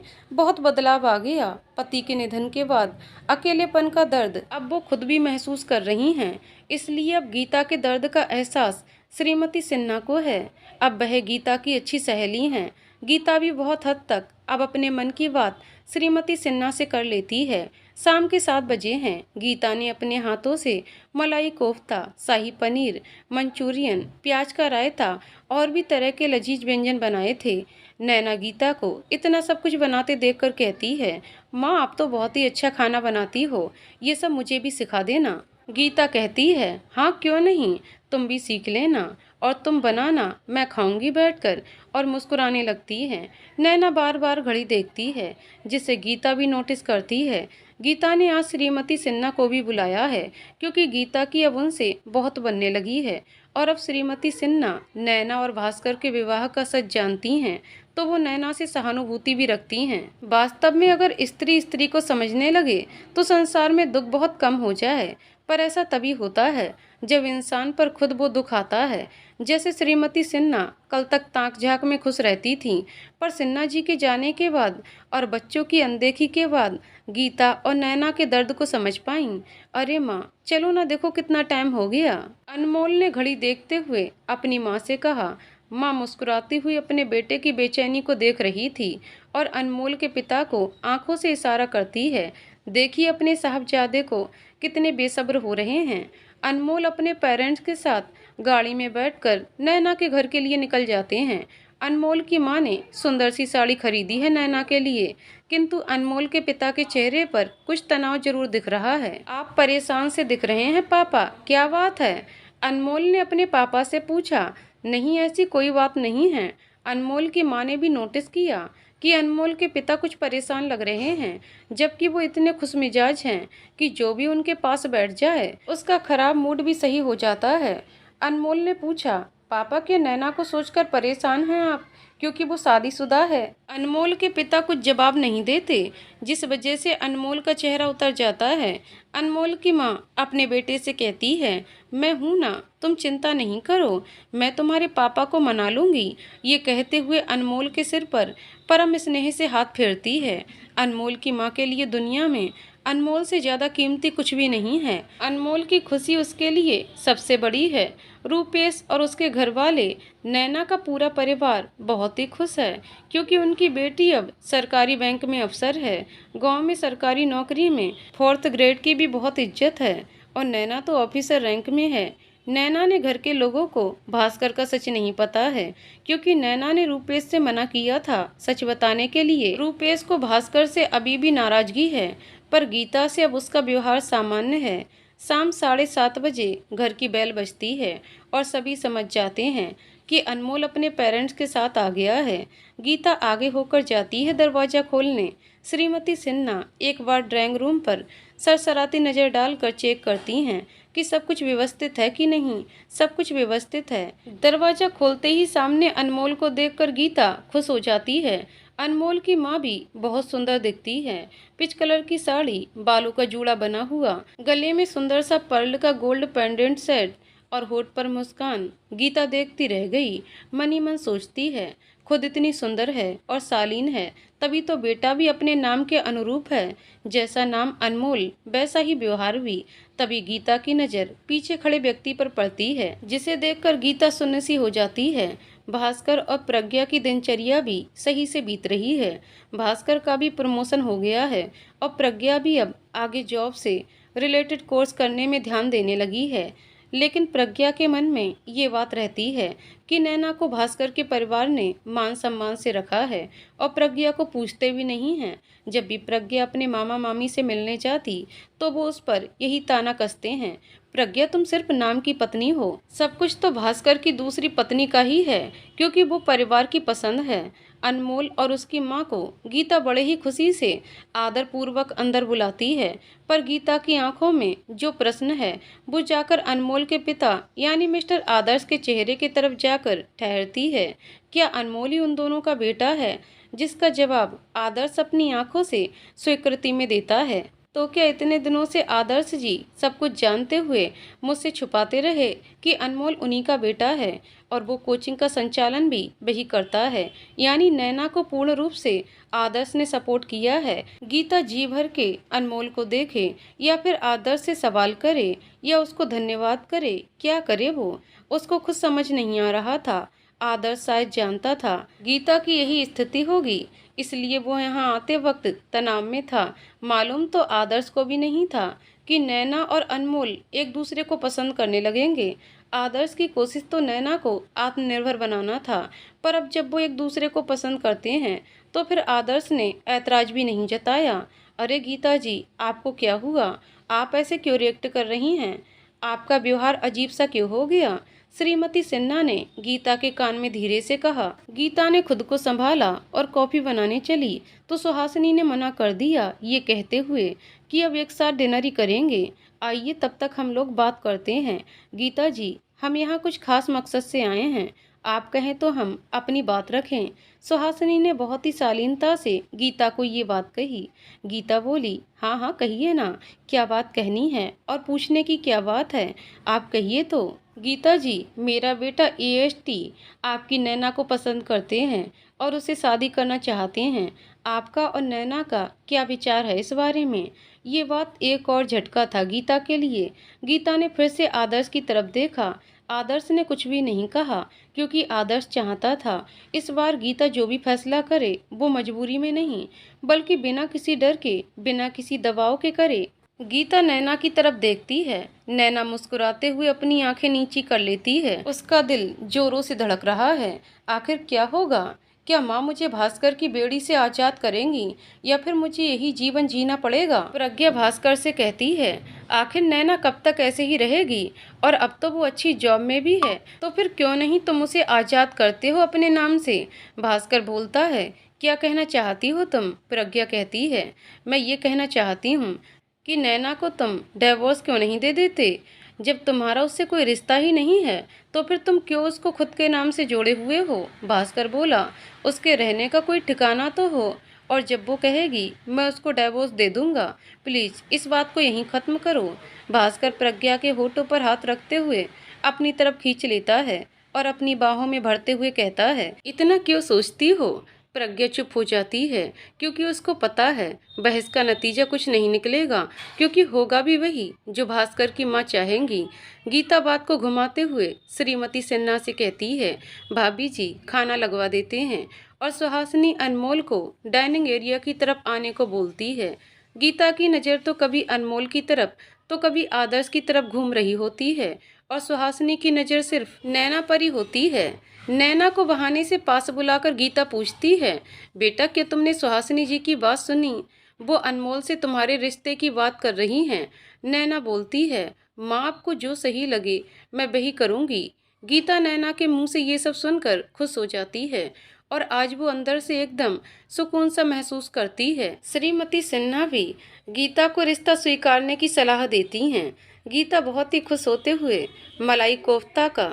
बहुत बदलाव आ गया। पति के निधन के बाद अकेलेपन का दर्द अब वो खुद भी महसूस कर रही हैं, इसलिए अब गीता के दर्द का एहसास श्रीमती सिन्हा को है। अब वह गीता की अच्छी सहेली हैं। गीता भी बहुत हद तक अब अपने मन की बात श्रीमती सिन्हा से कर लेती है। शाम के 7 बजे हैं। गीता ने अपने हाथों से मलाई कोफ्ता, शाही पनीर, मंचूरियन, प्याज का रायता और भी तरह के लजीज व्यंजन बनाए थे। नैना गीता को इतना सब कुछ बनाते देखकर कहती है, माँ आप तो बहुत ही अच्छा खाना बनाती हो, ये सब मुझे भी सिखा देना। गीता कहती है, हाँ क्यों नहीं, तुम भी सीख लेना। और तुम बनाना, मैं खाऊंगी बैठकर, और मुस्कुराने लगती है। नैना बार बार घड़ी देखती है, जिसे गीता भी नोटिस करती है। गीता ने आज श्रीमती सिन्हा को भी बुलाया है, क्योंकि गीता की अब उनसे बहुत बनने लगी है। और अब श्रीमती सिन्हा नैना और भास्कर के विवाह का सच जानती हैं, तो वो नैना से सहानुभूति भी रखती हैं। वास्तव में अगर स्त्री स्त्री को समझने लगे तो संसार में दुख बहुत कम हो जाए, पर ऐसा तभी होता है जब इंसान पर खुद वो दुख आता है। जैसे श्रीमती सिन्हा कल तक ताक झांक में खुश रहती थीं, पर सिन्हा जी के जाने के बाद और बच्चों की अनदेखी के बाद गीता और नैना के दर्द को समझ पाईं। अरे माँ, चलो ना, देखो कितना टाइम हो गया। अनमोल ने घड़ी देखते हुए अपनी माँ से कहा। माँ मुस्कुराती हुई अपने बेटे की बेचैनी को देख रही थी और अनमोल के पिता को आंखों से इशारा करती है। देखिए अपने साहबजादे को कितने बेसब्र हो रहे हैं। अनमोल अपने पेरेंट्स के साथ गाड़ी में बैठकर नैना के घर के लिए निकल जाते हैं। अनमोल की माँ ने सुंदर सी साड़ी खरीदी है नैना के लिए, किंतु अनमोल के पिता के चेहरे पर कुछ तनाव जरूर दिख रहा है। आप परेशान से दिख रहे हैं पापा, क्या बात है? अनमोल ने अपने पापा से पूछा। नहीं, ऐसी कोई बात नहीं है। अनमोल की माँ ने भी नोटिस किया कि अनमोल के पिता कुछ परेशान लग रहे हैं, जबकि वो इतने खुशमिजाज हैं कि जो भी उनके पास बैठ जाए उसका खराब मूड भी सही हो जाता है। अनमोल ने पूछा, पापा के नैना को सोचकर परेशान हैं आप, क्योंकि वो शादीशुदा है? अनमोल के पिता कुछ जवाब नहीं देते, जिस वजह से अनमोल का चेहरा उतर जाता है। अनमोल की माँ अपने बेटे से कहती है, मैं हूँ ना, तुम चिंता नहीं करो, मैं तुम्हारे पापा को मना लूंगी। ये कहते हुए अनमोल के सिर पर परम स्नेह से हाथ फेरती है। अनमोल की माँ के लिए दुनिया में अनमोल से ज़्यादा कीमती कुछ भी नहीं है। अनमोल की खुशी उसके लिए सबसे बड़ी है। रूपेश और उसके घर वाले, नैना का पूरा परिवार बहुत ही खुश है, क्योंकि उनकी बेटी अब सरकारी बैंक में अफसर है। गांव में सरकारी नौकरी में 4th ग्रेड की भी बहुत इज्जत है, और नैना तो ऑफिसर रैंक में है। नैना ने घर के लोगों को भास्कर का सच नहीं पता है, क्योंकि नैना ने रूपेश से मना किया था सच बताने के लिए। रूपेश को भास्कर से अभी भी नाराजगी है, पर गीता से अब उसका व्यवहार सामान्य है। शाम 7:30 बजे घर की बेल बजती है और सभी समझ जाते हैं कि अनमोल अपने पेरेंट्स के साथ आ गया है। गीता आगे होकर जाती है दरवाजा खोलने। श्रीमती सिन्हा एक बार ड्राइंग रूम पर सरसराती नज़र डालकर चेक करती हैं कि सब कुछ व्यवस्थित है कि नहीं। सब कुछ व्यवस्थित है। दरवाजा खोलते ही सामने अनमोल को देखकर गीता खुश हो जाती है। अनमोल की माँ भी बहुत सुंदर दिखती है। पिच कलर की साड़ी, बालों का जूड़ा बना हुआ, गले में सुंदर सा पर्ल का गोल्ड पेंडेंट सेट और होठ पर मुस्कान। गीता देखती रह गई। मन ही मन सोचती है, खुद इतनी सुंदर है और शालीन है, तभी तो बेटा भी अपने नाम के अनुरूप है। जैसा नाम अनमोल, वैसा ही व्यवहार भी। तभी गीता की नज़र पीछे खड़े व्यक्ति पर पड़ती है, जिसे देखकर गीता सुन्न सी हो जाती है। भास्कर और प्रज्ञा की दिनचर्या भी सही से बीत रही है। भास्कर का भी प्रमोशन हो गया है और प्रज्ञा भी अब आगे जॉब से रिलेटेड कोर्स करने में ध्यान देने लगी है। लेकिन प्रज्ञा के मन में ये बात रहती है कि नैना को भास्कर के परिवार ने मान सम्मान से रखा है और प्रज्ञा को पूछते भी नहीं हैं। जब भी प्रज्ञा अपने मामा मामी से मिलने जाती तो वो उस पर यही ताना कसते हैं, प्रज्ञा तुम सिर्फ नाम की पत्नी हो, सब कुछ तो भास्कर की दूसरी पत्नी का ही है, क्योंकि वो परिवार की पसंद है। अनमोल और उसकी माँ को गीता बड़े ही खुशी से आदर पूर्वक अंदर बुलाती है, पर गीता की आंखों में जो प्रश्न है वो जाकर अनमोल के पिता यानी मिस्टर आदर्श के चेहरे की तरफ जाकर ठहरती है। क्या अनमोल ही उन दोनों का बेटा है? जिसका जवाब आदर्श अपनी आंखों से स्वीकृति में देता है। तो क्या इतने दिनों से आदर्श जी सब कुछ जानते हुए मुझसे छुपाते रहे कि अनमोल उन्हीं का बेटा है और वो कोचिंग का संचालन भी वही करता है? यानी नैना को पूर्ण रूप से आदर्श ने सपोर्ट किया है। गीता जी भर के अनमोल को देखे या फिर आदर्श से सवाल करे या उसको धन्यवाद करे, क्या करे वो? उसको खुद समझ नहीं आ रहा था। आदर्श शायद जानता था गीता की यही स्थिति होगी, इसलिए वो यहाँ आते वक्त तनाव में था। मालूम तो आदर्श को भी नहीं था कि नैना और अनमोल एक दूसरे को पसंद करने लगेंगे। आदर्श की कोशिश तो नैना को आत्मनिर्भर बनाना था, पर अब जब वो एक दूसरे को पसंद करते हैं तो फिर आदर्श ने ऐतराज भी नहीं जताया। अरे गीता जी, आपको क्या हुआ? आप ऐसे क्यों रिएक्ट कर रही हैं? आपका व्यवहार अजीब सा क्यों हो गया? श्रीमती सिन्हा ने गीता के कान में धीरे से कहा। गीता ने खुद को संभाला और कॉफी बनाने चली तो सुहासिनी ने मना कर दिया, ये कहते हुए कि अब एक साथ डिनर ही करेंगे। आइए तब तक हम लोग बात करते हैं। गीता जी, हम यहाँ कुछ खास मकसद से आए हैं, आप कहें तो हम अपनी बात रखें। सुहासिनी ने बहुत ही शालीनता से गीता को ये बात कही। गीता बोली, हाँ हाँ कहिए ना, क्या बात कहनी है और पूछने की क्या बात है, आप कहिए तो। गीता जी, मेरा बेटा AST आपकी नैना को पसंद करते हैं और उसे शादी करना चाहते हैं। आपका और नैना का क्या विचार है इस बारे में? ये बात एक और झटका था गीता के लिए। गीता ने फिर से आदर्श की तरफ देखा। आदर्श ने कुछ भी नहीं कहा क्योंकि आदर्श चाहता था इस बार गीता जो भी फैसला करे वो मजबूरी में नहीं बल्कि बिना किसी डर के, बिना किसी दबाव के करे। गीता नैना की तरफ देखती है। नैना मुस्कुराते हुए अपनी आंखें नीची कर लेती है। उसका दिल जोरों से धड़क रहा है। आखिर क्या होगा? क्या माँ मुझे भास्कर की बेड़ी से आजाद करेंगी या फिर मुझे यही जीवन जीना पड़ेगा? प्रज्ञा भास्कर से कहती है, आखिर नैना कब तक ऐसे ही रहेगी? और अब तो वो अच्छी जॉब में भी है, तो फिर क्यों नहीं तुम उसे आजाद करते हो अपने नाम से? भास्कर बोलता है, क्या कहना चाहती हो तुम? प्रज्ञा कहती है, मैं ये कहना चाहती हूँ कि नैना को तुम डिवोर्स क्यों नहीं दे देते? जब तुम्हारा उससे कोई रिश्ता ही नहीं है तो फिर तुम क्यों उसको खुद के नाम से जोड़े हुए हो? भास्कर बोला, उसके रहने का कोई ठिकाना तो हो, और जब वो कहेगी मैं उसको डिवोर्स दे दूंगा, प्लीज इस बात को यहीं खत्म करो। भास्कर प्रज्ञा के होठों पर हाथ रखते हुए अपनी तरफ खींच लेता है और अपनी बाहों में भरते हुए कहता है, इतना क्यों सोचती हो? प्रज्ञा चुप हो जाती है क्योंकि उसको पता है बहस का नतीजा कुछ नहीं निकलेगा, क्योंकि होगा भी वही जो भास्कर की माँ चाहेंगी। गीता बात को घुमाते हुए श्रीमती सिन्हा से कहती है, भाभी जी खाना लगवा देते हैं, और सुहासिनी अनमोल को डाइनिंग एरिया की तरफ आने को बोलती है। गीता की नज़र तो कभी अनमोल की तरफ तो कभी आदर्श की तरफ घूम रही होती है और सुहासिनी की नज़र सिर्फ नैना पर ही होती है। नैना को बहाने से पास बुलाकर गीता पूछती है, बेटा क्या तुमने सुहासिनी जी की बात सुनी? वो अनमोल से तुम्हारे रिश्ते की बात कर रही हैं। नैना बोलती है, माँ आपको जो सही लगे मैं वही करूँगी। गीता नैना के मुंह से ये सब सुनकर खुश हो जाती है और आज वो अंदर से एकदम सुकून सा महसूस करती है। श्रीमती सिन्हा भी गीता को रिश्ता स्वीकारने की सलाह देती हैं। गीता बहुत ही खुश होते हुए मलाई कोफ्ता का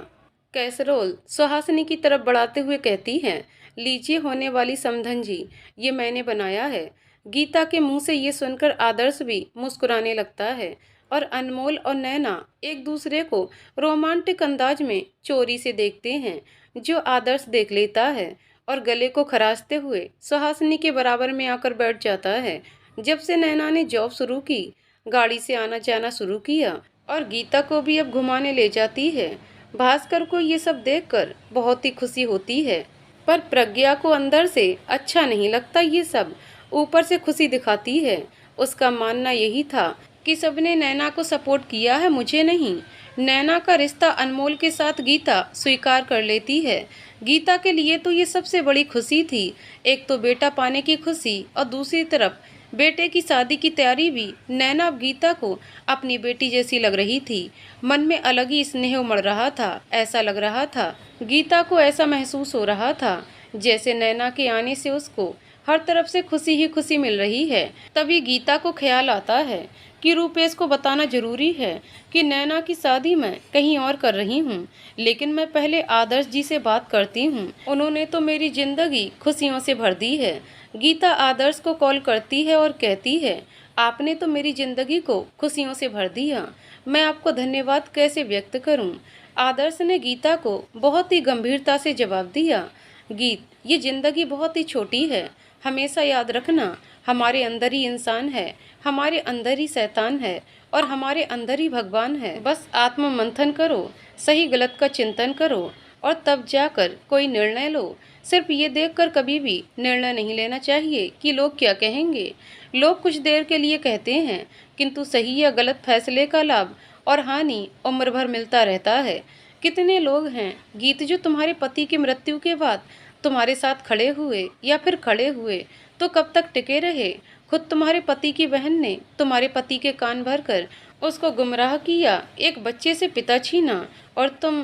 कैसरोल सुहासिनी की तरफ बढ़ाते हुए कहती है, लीजिए होने वाली समधन जी, ये मैंने बनाया है। गीता के मुंह से ये सुनकर आदर्श भी मुस्कुराने लगता है और अनमोल और नैना एक दूसरे को रोमांटिक अंदाज में चोरी से देखते हैं, जो आदर्श देख लेता है और गले को खराशते हुए सुहासिनी के बराबर में आकर बैठ जाता है। जब से नैना ने जॉब शुरू की, गाड़ी से आना जाना शुरू किया और गीता को भी अब घुमाने ले जाती है। भास्कर को ये सब देखकर बहुत ही खुशी होती है, पर प्रज्ञा को अंदर से अच्छा नहीं लगता ये सब, ऊपर से खुशी दिखाती है। उसका मानना यही था कि सबने नैना को सपोर्ट किया है, मुझे नहीं। नैना का रिश्ता अनमोल के साथ गीता स्वीकार कर लेती है। गीता के लिए तो ये सबसे बड़ी खुशी थी, एक तो बेटा पाने की खुशी और दूसरी तरफ बेटे की शादी की तैयारी भी। नैना अब गीता को अपनी बेटी जैसी लग रही थी। मन में अलग ही स्नेह उमड़ रहा था। ऐसा लग रहा था, गीता को ऐसा महसूस हो रहा था जैसे नैना के आने से उसको हर तरफ से खुशी ही खुशी मिल रही है। तभी गीता को ख्याल आता है कि रूपेश को बताना जरूरी है कि नैना की शादी मैं कहीं और कर रही हूँ, लेकिन मैं पहले आदर्श जी से बात करती हूँ, उन्होंने तो मेरी जिंदगी खुशियों से भर दी है। गीता आदर्श को कॉल करती है और कहती है, आपने तो मेरी जिंदगी को खुशियों से भर दिया, मैं आपको धन्यवाद कैसे व्यक्त करूं? आदर्श ने गीता को बहुत ही गंभीरता से जवाब दिया, गीत ये जिंदगी बहुत ही छोटी है, हमेशा याद रखना, हमारे अंदर ही इंसान है, हमारे अंदर ही शैतान है और हमारे अंदर ही भगवान है। बस आत्म मंथन करो, सही गलत का चिंतन करो और तब जाकर कोई निर्णय लो। सिर्फ ये देखकर कभी भी निर्णय नहीं लेना चाहिए कि लोग क्या कहेंगे। लोग कुछ देर के लिए कहते हैं, किंतु सही या गलत फैसले का लाभ और हानि उम्र भर मिलता रहता है। कितने लोग हैं गीत जो तुम्हारे पति की मृत्यु के बाद तुम्हारे साथ खड़े हुए या फिर खड़े हुए तो कब तक टिके रहे? खुद तुम्हारे पति की बहन ने तुम्हारे पति के कान भरकर उसको गुमराह किया, एक बच्चे से पिता छीना, और तुम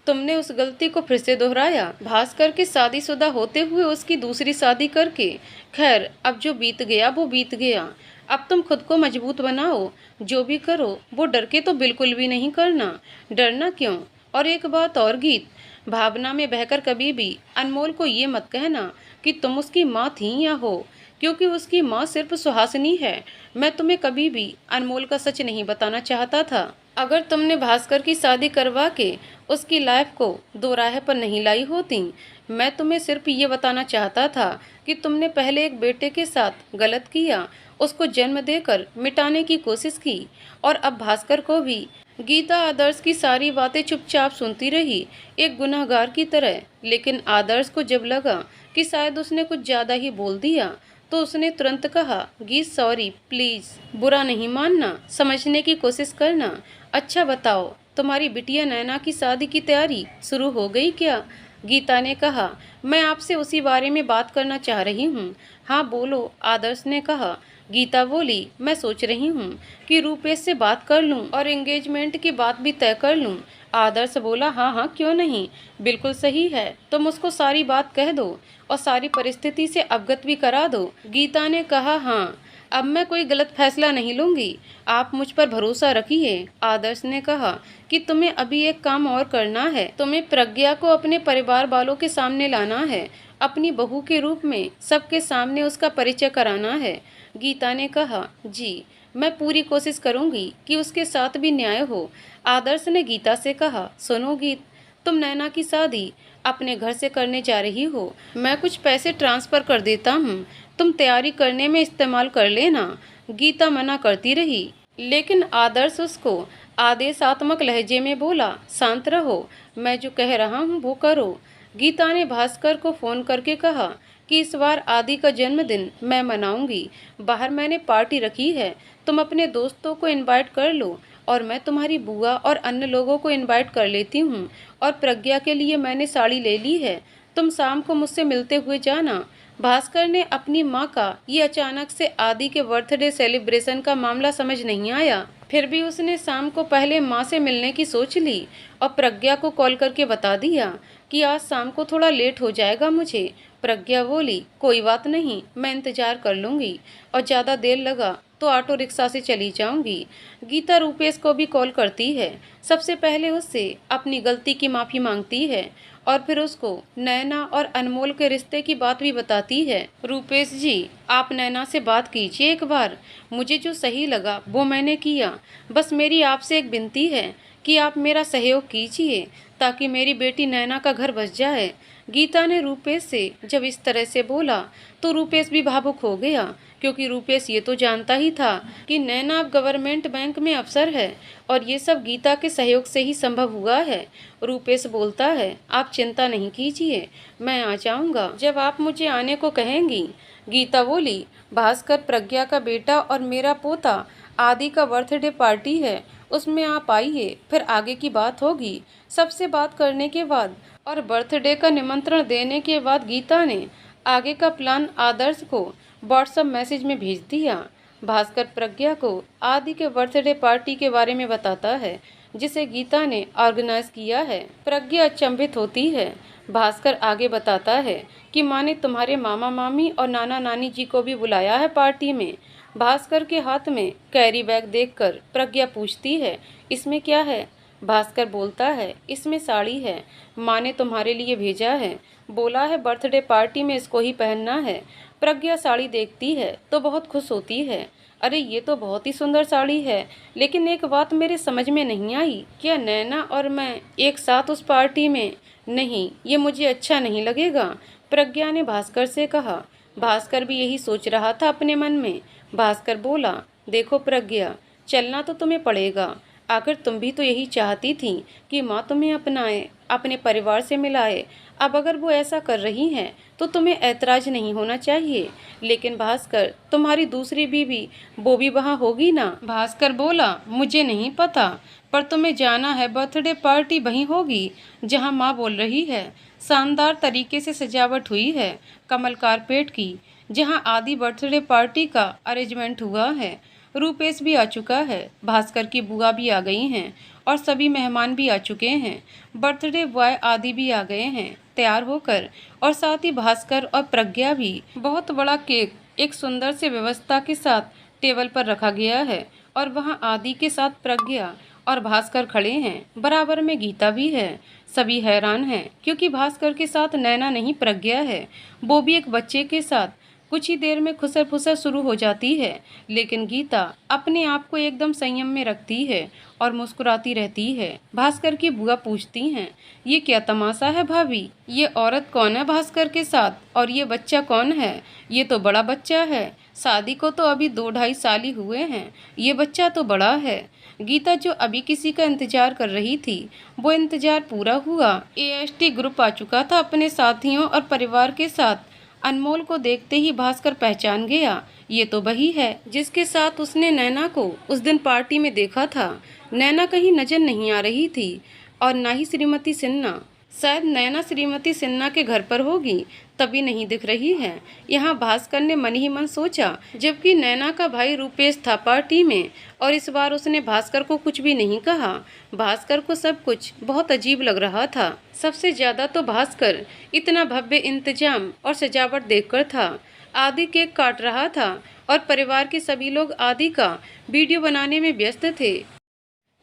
तुमने उस गलती को फिर से दोहराया, भास्कर के शादीशुदा होते हुए उसकी दूसरी शादी करके। खैर, अब जो बीत गया वो बीत गया। अब तुम खुद को मजबूत बनाओ। जो भी करो वो डर के तो बिल्कुल भी नहीं करना। डरना क्यों? और एक बात और गीत, भावना में बहकर कभी भी अनमोल को ये मत कहना कि तुम उसकी माँ थी या हो, क्योंकि उसकी माँ सिर्फ सुहासिनी है। मैं तुम्हें कभी भी अनमोल का सच नहीं बताना चाहता था। अगर तुमने भास्कर की शादी करवा के उसकी लाइफ को दो राह पर नहीं लाई होती, मैं तुम्हें सिर्फ ये बताना चाहता था कि तुमने पहले एक बेटे के साथ गलत किया, उसको जन्म देकर मिटाने की कोशिश की, और अब भास्कर को भी। गीता आदर्श की सारी बातें चुपचाप सुनती रही, एक गुनहगार की तरह। लेकिन आदर्श को जब लगा कि शायद उसने कुछ ज़्यादा ही बोल दिया, तो उसने तुरंत कहा, गीत सॉरी प्लीज़, बुरा नहीं मानना, समझने की कोशिश करना। अच्छा बताओ, तुम्हारी बिटिया नैना की शादी की तैयारी शुरू हो गई क्या? गीता ने कहा, मैं आपसे उसी बारे में बात करना चाह रही हूँ। हाँ बोलो, आदर्श ने कहा। गीता बोली, मैं सोच रही हूँ कि रूपेश से बात कर लूँ और एंगेजमेंट की बात भी तय कर लूँ। आदर्श बोला, हाँ हाँ क्यों नहीं, बिल्कुल सही है, तुम उसको सारी बात कह दो और सारी परिस्थिति से अवगत भी करा दो। गीता ने कहा, हाँ, अब मैं कोई गलत फैसला नहीं लूंगी, आप मुझ पर भरोसा रखिए। आदर्श ने कहा कि तुम्हें अभी एक काम और करना है, तुम्हें प्रज्ञा को अपने परिवार वालों के सामने लाना है, अपनी बहू के रूप में सबके सामने उसका परिचय कराना है। गीता ने कहा, जी, मैं पूरी कोशिश करूंगी कि उसके साथ भी न्याय हो। आदर्श ने गीता से कहा, सुनो गीत, तुम नैना की शादी अपने घर से करने जा रही हो, मैं कुछ पैसे ट्रांसफ़र कर देता हूँ, तुम तैयारी करने में इस्तेमाल कर लेना। गीता मना करती रही, लेकिन आदर्श उसको आदेशात्मक लहजे में बोला, शांत रहो, मैं जो कह रहा हूँ वो करो। गीता ने भास्कर को फ़ोन करके कहा कि इस बार आदि का जन्मदिन मैं मनाऊंगी, बाहर मैंने पार्टी रखी है, तुम अपने दोस्तों को इनवाइट कर लो, और मैं तुम्हारी बुआ और अन्य लोगों को इनवाइट कर लेती हूँ, और प्रज्ञा के लिए मैंने साड़ी ले ली है, तुम शाम को मुझसे मिलते हुए जाना। भास्कर ने अपनी माँ का ये अचानक से आदि के बर्थडे सेलिब्रेशन का मामला समझ नहीं आया, फिर भी उसने शाम को पहले माँ से मिलने की सोच ली और प्रज्ञा को कॉल करके बता दिया कि आज शाम को थोड़ा लेट हो जाएगा मुझे। प्रज्ञा बोली, कोई बात नहीं, मैं इंतजार कर लूँगी, और ज़्यादा देर लगा तो ऑटो रिक्शा से चली जाऊंगी। गीता रूपेश को भी कॉल करती है, सबसे पहले उससे अपनी गलती की माफ़ी मांगती है, और फिर उसको नैना और अनमोल के रिश्ते की बात भी बताती है। रूपेश जी, आप नैना से बात कीजिए एक बार, मुझे जो सही लगा वो मैंने किया, बस मेरी आपसे एक विनती है कि आप मेरा सहयोग कीजिए ताकि मेरी बेटी नैना का घर बस जाए। गीता ने रूपेश से जब इस तरह से बोला तो रूपेश भी भावुक हो गया, क्योंकि रूपेश ये तो जानता ही था कि नैना अब गवर्नमेंट बैंक में अफसर है, और ये सब गीता के सहयोग से ही संभव हुआ है। रूपेश बोलता है, आप चिंता नहीं कीजिए, मैं आ जाऊंगा जब आप मुझे आने को कहेंगी। गीता बोली, भास्कर प्रज्ञा का बेटा और मेरा पोता आदि का बर्थडे पार्टी है, उसमें आप आइए, फिर आगे की बात होगी। सबसे बात करने के बाद और बर्थडे का निमंत्रण देने के बाद गीता ने आगे का प्लान आदर्श को व्हाट्सएप मैसेज में भेज दिया। भास्कर प्रज्ञा को आदि के बर्थडे पार्टी के बारे में बताता है, जिसे गीता ने ऑर्गेनाइज किया है। प्रज्ञा अचंभित होती है। भास्कर आगे बताता है कि माँ ने तुम्हारे मामा मामी और नाना नानी जी को भी बुलाया है पार्टी में। भास्कर के हाथ में कैरी बैग देखकर प्रज्ञा पूछती है, इसमें क्या है? भास्कर बोलता है, इसमें साड़ी है, माँ ने तुम्हारे लिए भेजा है, बोला है बर्थडे पार्टी में इसको ही पहनना है। प्रज्ञा साड़ी देखती है तो बहुत खुश होती है, अरे ये तो बहुत ही सुंदर साड़ी है, लेकिन एक बात मेरे समझ में नहीं आई, क्या नैना और मैं एक साथ उस पार्टी में? नहीं, ये मुझे अच्छा नहीं लगेगा, प्रज्ञा ने भास्कर से कहा। भास्कर भी यही सोच रहा था अपने मन में। भास्कर बोला, देखो प्रज्ञा, चलना तो तुम्हें पड़ेगा, आखिर तुम भी तो यही चाहती थी कि माँ तुम्हें अपनाए, अपने परिवार से मिलाए। अब अगर वो ऐसा कर रही हैं तो तुम्हें ऐतराज नहीं होना चाहिए। लेकिन भास्कर, तुम्हारी दूसरी बीवी वो भी वहाँ होगी ना? भास्कर बोला, मुझे नहीं पता, पर तुम्हें जाना है, बर्थडे पार्टी वहीं होगी जहाँ माँ बोल रही है। शानदार तरीके से सजावट हुई है, कमल कारपेट की, जहाँ आदि बर्थडे पार्टी का अरेंजमेंट हुआ है। रूपेश भी आ चुका है, भास्कर की बुआ भी आ गई हैं, और सभी मेहमान भी आ चुके हैं। बर्थडे बॉय आदि भी आ गए हैं तैयार होकर, और साथ ही भास्कर और प्रज्ञा भी। बहुत बड़ा केक एक सुंदर से व्यवस्था के साथ टेबल पर रखा गया है और वहाँ आदि के साथ प्रज्ञा और भास्कर खड़े हैं। बराबर में गीता भी है। सभी हैरान हैं क्योंकि भास्कर के साथ नैना नहीं प्रज्ञा है, वो भी एक बच्चे के साथ। कुछ ही देर में खुसर फुसर शुरू हो जाती है, लेकिन गीता अपने आप को एकदम संयम में रखती है और मुस्कुराती रहती है। भास्कर की बुआ पूछती हैं, ये क्या तमाशा है भाभी? ये औरत कौन है भास्कर के साथ, और ये बच्चा कौन है? ये तो बड़ा बच्चा है, शादी को तो अभी 2-2.5 साल ही हुए हैं, ये बच्चा तो बड़ा है। गीता जो अभी किसी का इंतजार कर रही थी, वो इंतजार पूरा हुआ। एएसटी ग्रुप आ चुका था अपने साथियों और परिवार के साथ। अनमोल को देखते ही भास्कर पहचान गया, ये तो वही है जिसके साथ उसने नैना को उस दिन पार्टी में देखा था। नैना कहीं नजर नहीं आ रही थी और ना ही श्रीमती सिन्हा। शायद नैना श्रीमती सिन्हा के घर पर होगी, तभी नहीं दिख रही है। यहाँ भास्कर ने मन ही मन सोचा, जबकि नैना का भाई रूपेश था पार्टी में और इस बार उसने भास्कर को कुछ भी नहीं कहा। भास्कर को सब कुछ बहुत अजीब लग रहा था। सबसे ज्यादा तो भास्कर इतना भव्य इंतजाम और सजावट देखकर था। आदि केक काट रहा था और परिवार के सभी लोग आदि का वीडियो बनाने में व्यस्त थे,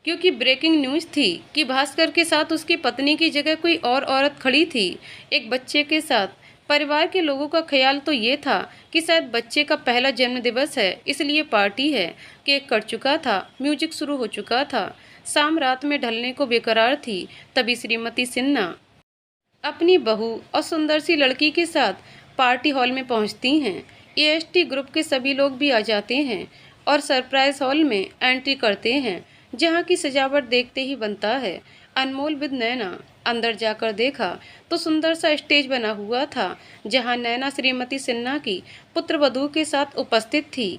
क्योंकि ब्रेकिंग न्यूज़ थी कि भास्कर के साथ उसकी पत्नी की जगह कोई और औरत खड़ी थी, एक बच्चे के साथ। परिवार के लोगों का ख्याल तो ये था कि शायद बच्चे का पहला जन्मदिवस है, इसलिए पार्टी है। केक कट चुका था, म्यूजिक शुरू हो चुका था, शाम रात में ढलने को बेकरार थी। तभी श्रीमती सिन्हा अपनी बहू और सुंदर सी लड़की के साथ पार्टी हॉल में पहुंचती हैं। एएसटी ग्रुप के सभी लोग भी आ जाते हैं और सरप्राइज हॉल में एंट्री करते हैं, जहां की सजावट देखते ही बनता है। अनमोल विद नैना अंदर जाकर देखा तो सुंदर सा स्टेज बना हुआ था, जहां नैना श्रीमती सिन्हा की पुत्रवधू के साथ उपस्थित थी।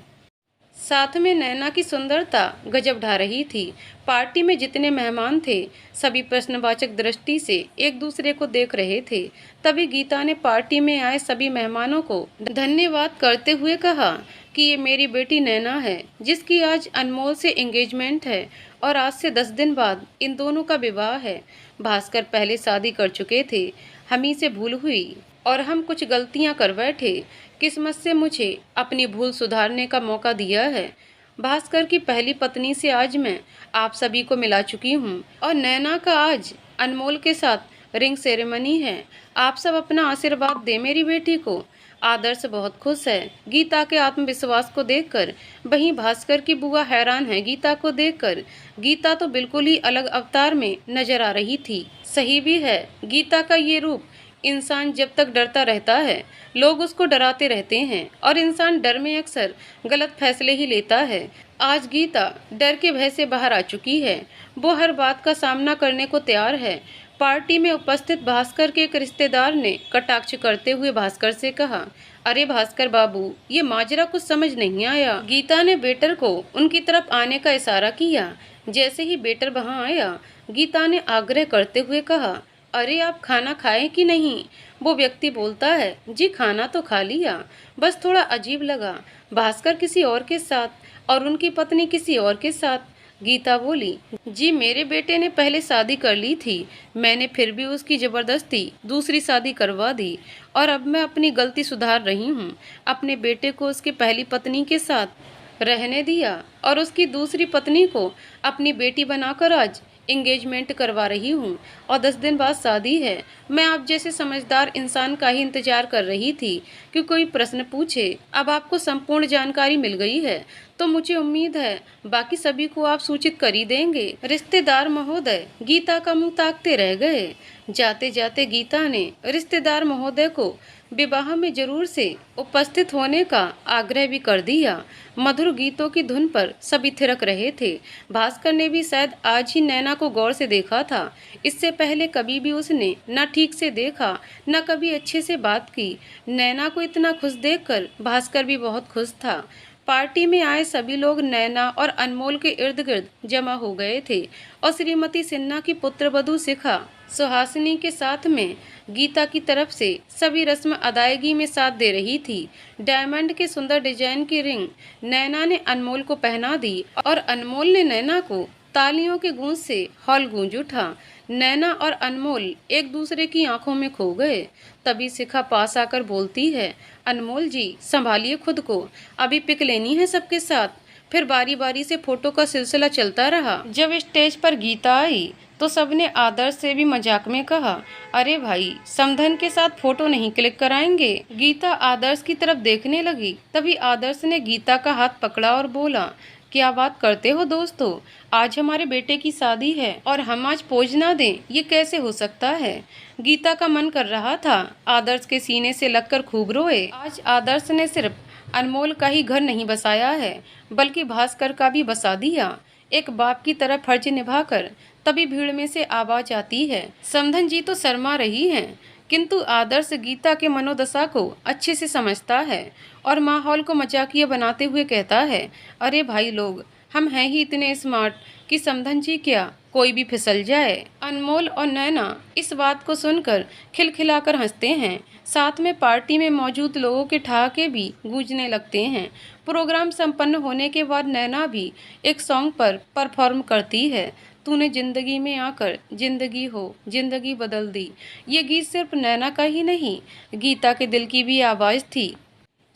साथ में नैना की सुंदरता गजब ढा रही थी। पार्टी में जितने मेहमान थे, सभी प्रश्नवाचक दृष्टि से एक दूसरे को देख रहे थे। तभी गीता ने पार्टी में आए सभी मेहमानों को धन्यवाद करते हुए कहा कि ये मेरी बेटी नैना है, जिसकी आज अनमोल से एंगेजमेंट है और आज से 10 दिन बाद इन दोनों का विवाह है। भास्कर पहले शादी कर चुके थे, हम ही से भूल हुई और हम कुछ गलतियां कर बैठे। किस्मत से मुझे अपनी भूल सुधारने का मौका दिया है। भास्कर की पहली पत्नी से आज मैं आप सभी को मिला चुकी हूँ और नैना का आज अनमोल के साथ रिंग सेरेमनी है। आप सब अपना आशीर्वाद दे मेरी बेटी को। आदर्श बहुत खुश है गीता के आत्मविश्वास को देखकर। वहीं भास्कर की बुआ हैरान है गीता को देखकर। गीता तो बिल्कुल ही अलग अवतार में नजर आ रही थी। सही भी है, गीता का ये रूप। इंसान जब तक डरता रहता है, लोग उसको डराते रहते हैं और इंसान डर में अक्सर गलत फैसले ही लेता है। आज गीता डर के भय से बाहर आ चुकी है। वो हर बात का सामना करने को तैयार है। पार्टी में उपस्थित भास्कर के एक रिश्तेदार ने कटाक्ष करते हुए भास्कर से कहा, अरे भास्कर बाबू, ये माजरा कुछ समझ नहीं आया। गीता ने वेटर को उनकी तरफ आने का इशारा किया। जैसे ही वेटर वहां आया, गीता ने आग्रह करते हुए कहा, अरे आप खाना खाएं कि नहीं? वो व्यक्ति बोलता है, जी खाना तो खा लिया, बस थोड़ा अजीब लगा, भास्कर किसी और के साथ और उनकी पत्नी किसी और के साथ। गीता बोली, जी मेरे बेटे ने पहले शादी कर ली थी, मैंने फिर भी उसकी जबरदस्ती दूसरी शादी करवा दी और अब मैं अपनी गलती सुधार रही हूँ। अपने बेटे को उसकी पहली पत्नी के साथ रहने दिया और उसकी दूसरी पत्नी को अपनी बेटी बनाकर आज एंगेजमेंट करवा रही हूँ और 10 दिन बाद शादी है। मैं आप जैसे समझदार इंसान का ही इंतजार कर रही थी कि कोई प्रश्न पूछे। अब आपको संपूर्ण जानकारी मिल गई है, तो मुझे उम्मीद है बाकी सभी को आप सूचित कर ही देंगे। रिश्तेदार महोदय गीता का मुंह ताकते रह गए। जाते जाते गीता ने रिश्तेदार महोदय को विवाह में जरूर से उपस्थित होने का आग्रह भी कर दिया। मधुर गीतों की धुन पर सभी थिरक रहे थे। भास्कर ने भी शायद आज ही नैना को गौर से देखा था। इससे पहले कभी भी उसने न ठीक से देखा, न कभी अच्छे से बात की। नैना को इतना खुश देखकर भास्कर भी बहुत खुश था। पार्टी में आए सभी लोग नैना और अनमोल के इर्द गिर्द जमा हो गए थे और श्रीमती सिन्हा की पुत्रवधू शिखा सुहासिनी के साथ में गीता की तरफ से सभी रस्म अदायगी में साथ दे रही थी। डायमंड के सुंदर डिजाइन की रिंग नैना ने अनमोल को पहना दी और अनमोल ने नैना को तालियों के गूंज से हॉल गूंज उठा। नैना और अनमोल एक दूसरे की आंखों में खो गए। तभी शिखा पास आकर बोलती है, अनमोल जी संभालिए खुद को, अभी पिक लेनी है सबके साथ। फिर बारी बारी से फोटो का सिलसिला चलता रहा। जब स्टेज पर गीता आई तो सबने आदर्श से भी मजाक में कहा, अरे भाई समधन के साथ फोटो नहीं क्लिक कराएंगे। गीता आदर्श की तरफ देखने लगी। तभी आदर्श ने गीता का हाथ पकड़ा और बोला, क्या बात करते हो दोस्तों, आज हमारे बेटे की शादी है और हम आज पोज ना दें, ये कैसे हो सकता है। गीता का मन कर रहा था आदर्श के सीने से लगकर खूब रोए। आज आदर्श ने सिर्फ अनमोल का ही घर नहीं बसाया है, बल्कि भास्कर का भी बसा दिया। एक बाप की तरह फर्ज निभाकर। तभी भीड़ में से आवाज आती है, समधन जी तो शर्मा रही हैं, किंतु आदर्श गीता के मनोदशा को अच्छे से समझता है और माहौल को मजाकिया बनाते हुए कहता है, अरे भाई लोग, हम हैं ही इतने स्मार्ट कि समधन जी क्या कोई भी फिसल जाए। अनमोल और नैना इस बात को सुनकर खिलखिलाकर हंसते हैं। साथ में पार्टी में मौजूद लोगों के ठहाके भी गूंजने लगते हैं। प्रोग्राम संपन्न होने के बाद नैना भी एक सॉन्ग पर परफॉर्म करती है, तूने जिंदगी में आकर जिंदगी हो जिंदगी बदल दी। ये गीत सिर्फ नैना का ही नहीं, गीता के दिल की भी आवाज़ थी।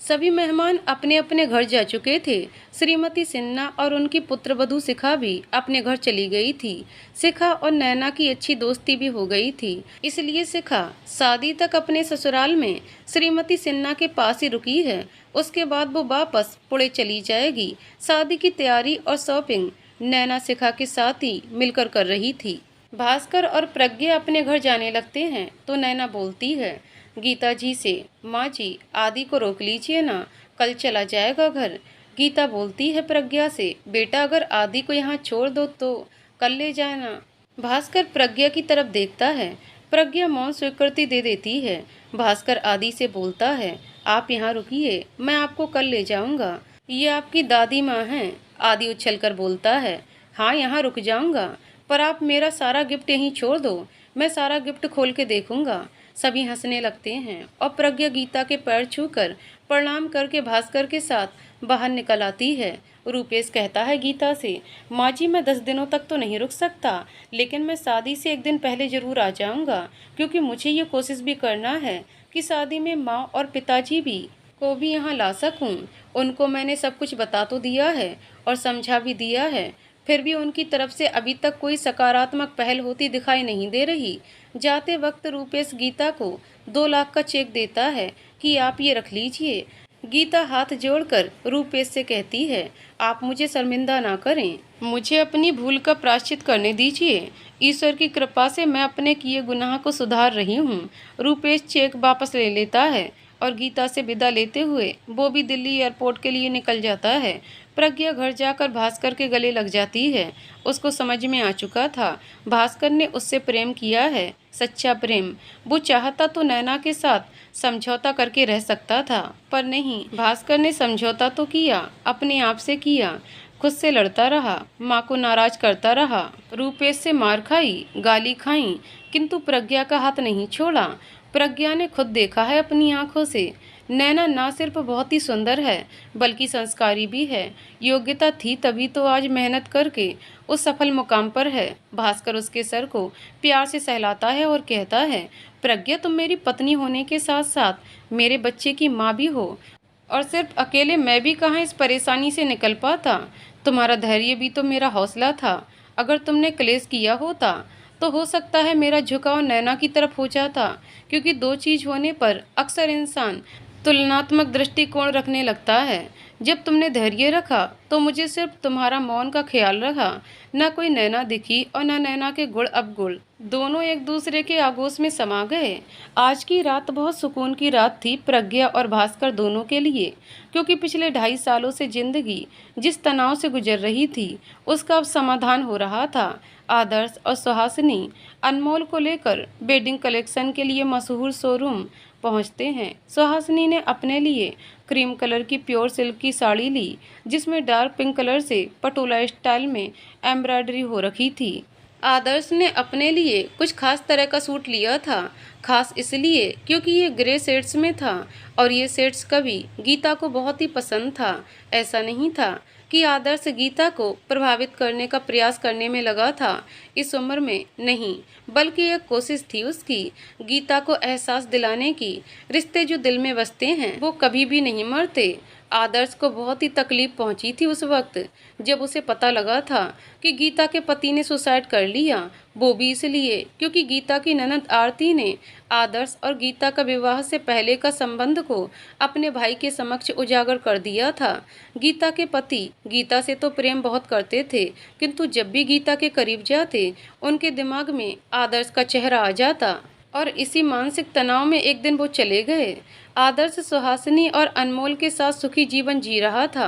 सभी मेहमान अपने अपने घर जा चुके थे। श्रीमती सिन्हा और उनकी पुत्रवधू शिखा भी अपने घर चली गई थी। शिखा और नैना की अच्छी दोस्ती भी हो गई थी, इसलिए शिखा शादी तक अपने ससुराल में श्रीमती सिन्हा के पास ही रुकी है। उसके बाद वो वापस पुणे चली जाएगी। शादी की तैयारी और शॉपिंग नैना शिखा के साथ ही मिलकर कर रही थी। भास्कर और प्रज्ञा अपने घर जाने लगते हैं तो नैना बोलती है गीता जी से, माँ जी आदि को रोक लीजिए ना, कल चला जाएगा घर। गीता बोलती है प्रज्ञा से, बेटा अगर आदि को यहाँ छोड़ दो तो कल ले जाना। भास्कर प्रज्ञा की तरफ देखता है। प्रज्ञा मौन स्वीकृति दे देती है। भास्कर आदि से बोलता है, आप यहाँ रुकिए, मैं आपको कल ले जाऊँगा। ये आपकी दादी माँ हैं। आदि उछलकर बोलता है, हाँ यहाँ रुक जाऊँगा, पर आप मेरा सारा गिफ्ट यहीं छोड़ दो, मैं सारा गिफ्ट खोल के देखूँगा। सभी हंसने लगते हैं और प्रज्ञा गीता के पैर छूकर प्रणाम करके भास्कर के साथ बाहर निकल आती है। रूपेश कहता है गीता से, माँ जी मैं 10 दिनों तक तो नहीं रुक सकता, लेकिन मैं शादी से एक दिन पहले ज़रूर आ जाऊँगा, क्योंकि मुझे ये कोशिश भी करना है कि शादी में माँ और पिताजी भी को भी यहाँ ला सकूँ। उनको मैंने सब कुछ बता तो दिया है और समझा भी दिया है, फिर भी उनकी तरफ से अभी तक कोई सकारात्मक पहल होती दिखाई नहीं दे रही। जाते वक्त रूपेश गीता को 2 लाख का चेक देता है कि आप ये रख लीजिए। गीता हाथ जोड़कर रूपेश से कहती है, आप मुझे शर्मिंदा ना करें, मुझे अपनी भूल का प्रायश्चित करने दीजिए। ईश्वर की कृपा से मैं अपने किए गुनाह को सुधार रही हूँ। रूपेश चेक वापस ले लेता है और गीता से विदा लेते हुए वो भी दिल्ली एयरपोर्ट के लिए निकल जाता है। प्रज्ञा घर जाकर भास्कर के गले लग जाती है। उसको समझ में आ चुका था भास्कर ने उससे प्रेम किया है, सच्चा प्रेम। वो चाहता तो नैना के साथ समझौता करके रह सकता था, पर नहीं, भास्कर ने समझौता तो किया, अपने आप से किया। खुद से लड़ता रहा, माँ को नाराज करता रहा, रूपेश से मार खाई, गाली खाई, किंतु प्रज्ञा का हाथ नहीं छोड़ा। प्रज्ञा ने खुद देखा है अपनी आंखों से, नैना ना सिर्फ बहुत ही सुंदर है बल्कि संस्कारी भी है। योग्यता थी तभी तो आज मेहनत करके उस सफल मुकाम पर है। भास्कर उसके सर को प्यार से सहलाता है और कहता है, प्रज्ञा तुम मेरी पत्नी होने के साथ साथ मेरे बच्चे की माँ भी हो, और सिर्फ अकेले मैं भी कहाँ इस परेशानी से निकल पाता। तुम्हारा धैर्य भी तो मेरा हौसला था। अगर तुमने क्लेश किया होता तो हो सकता है मेरा झुकाव नैना की तरफ हो जाता, क्योंकि 2 चीज होने पर अक्सर इंसान तुलनात्मक दृष्टिकोण रखने लगता है। जब तुमने धैर्य रखा तो मुझे सिर्फ तुम्हारा मौन का ख्याल रखा। न कोई नैना दिखी और न नैना के गुण अवगुण, दोनों एक दूसरे के आगोश में समा गए। आज की रात बहुत सुकून की रात थी प्रज्ञा और भास्कर दोनों के लिए, क्योंकि पिछले 2.5 सालों से जिंदगी जिस तनाव से गुजर रही थी उसका अब समाधान हो रहा था। आदर्श और सुहासिनी अनमोल को लेकर वेडिंग कलेक्शन के लिए मशहूर शोरूम पहुंचते हैं। सुहासिनी ने अपने लिए क्रीम कलर की प्योर सिल्क की साड़ी ली, जिसमें डार्क पिंक कलर से पटोला स्टाइल में एम्ब्रॉयडरी हो रखी थी। आदर्श ने अपने लिए कुछ खास तरह का सूट लिया था। खास इसलिए क्योंकि ये ग्रे शेड्स में था और ये शेड्स कभी गीता को बहुत ही पसंद था। ऐसा नहीं था कि आदर्श गीता को प्रभावित करने का प्रयास करने में लगा था इस उम्र में, नहीं, बल्कि एक कोशिश थी उसकी गीता को एहसास दिलाने की रिश्ते जो दिल में बसते हैं वो कभी भी नहीं मरते। आदर्श को बहुत ही तकलीफ पहुंची थी उस वक्त जब उसे पता लगा था कि गीता के पति ने सुसाइड कर लिया। वो भी इसलिए क्योंकि गीता की ननद आरती ने आदर्श और गीता का विवाह से पहले का संबंध को अपने भाई के समक्ष उजागर कर दिया था। गीता के पति गीता से तो प्रेम बहुत करते थे, किंतु जब भी गीता के करीब जाते उनके दिमाग में आदर्श का चेहरा आ जाता और इसी मानसिक तनाव में एक दिन वो चले गए। आदर्श सुहासिनी और अनमोल के साथ सुखी जीवन जी रहा था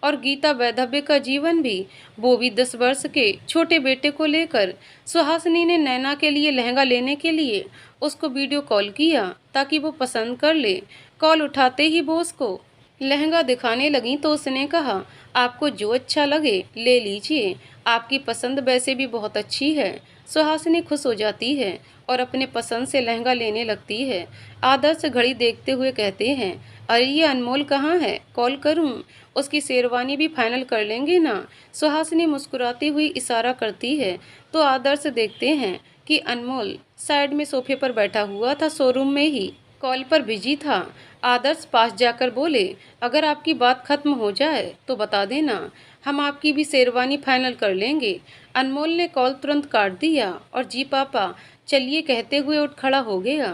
और गीता वैधव्य का जीवन भी। वो भी 10 वर्ष के छोटे बेटे को लेकर। सुहासिनी ने नैना के लिए लहंगा लेने के लिए उसको वीडियो कॉल किया ताकि वो पसंद कर ले। कॉल उठाते ही वो उसको लहंगा दिखाने लगी तो उसने कहा, आपको जो अच्छा लगे ले लीजिए, आपकी पसंद वैसे भी बहुत अच्छी है। सुहासिनी खुश हो जाती है और अपने पसंद से लहंगा लेने लगती है। आदर्श घड़ी देखते हुए कहते हैं, अरे ये अनमोल कहाँ है, कॉल करूं? उसकी शेरवानी भी फाइनल कर लेंगे ना? सुहासिनी मुस्कुराती हुई इशारा करती है तो आदर्श देखते हैं कि अनमोल साइड में सोफे पर बैठा हुआ था, शोरूम में ही कॉल पर बिजी था। आदर्श पास जाकर बोले, अगर आपकी बात खत्म हो जाए तो बता देना, हम आपकी भी शेरवानी फाइनल कर लेंगे। अनमोल ने कॉल तुरंत काट दिया और जी पापा चलिए कहते हुए उठ खड़ा हो गया।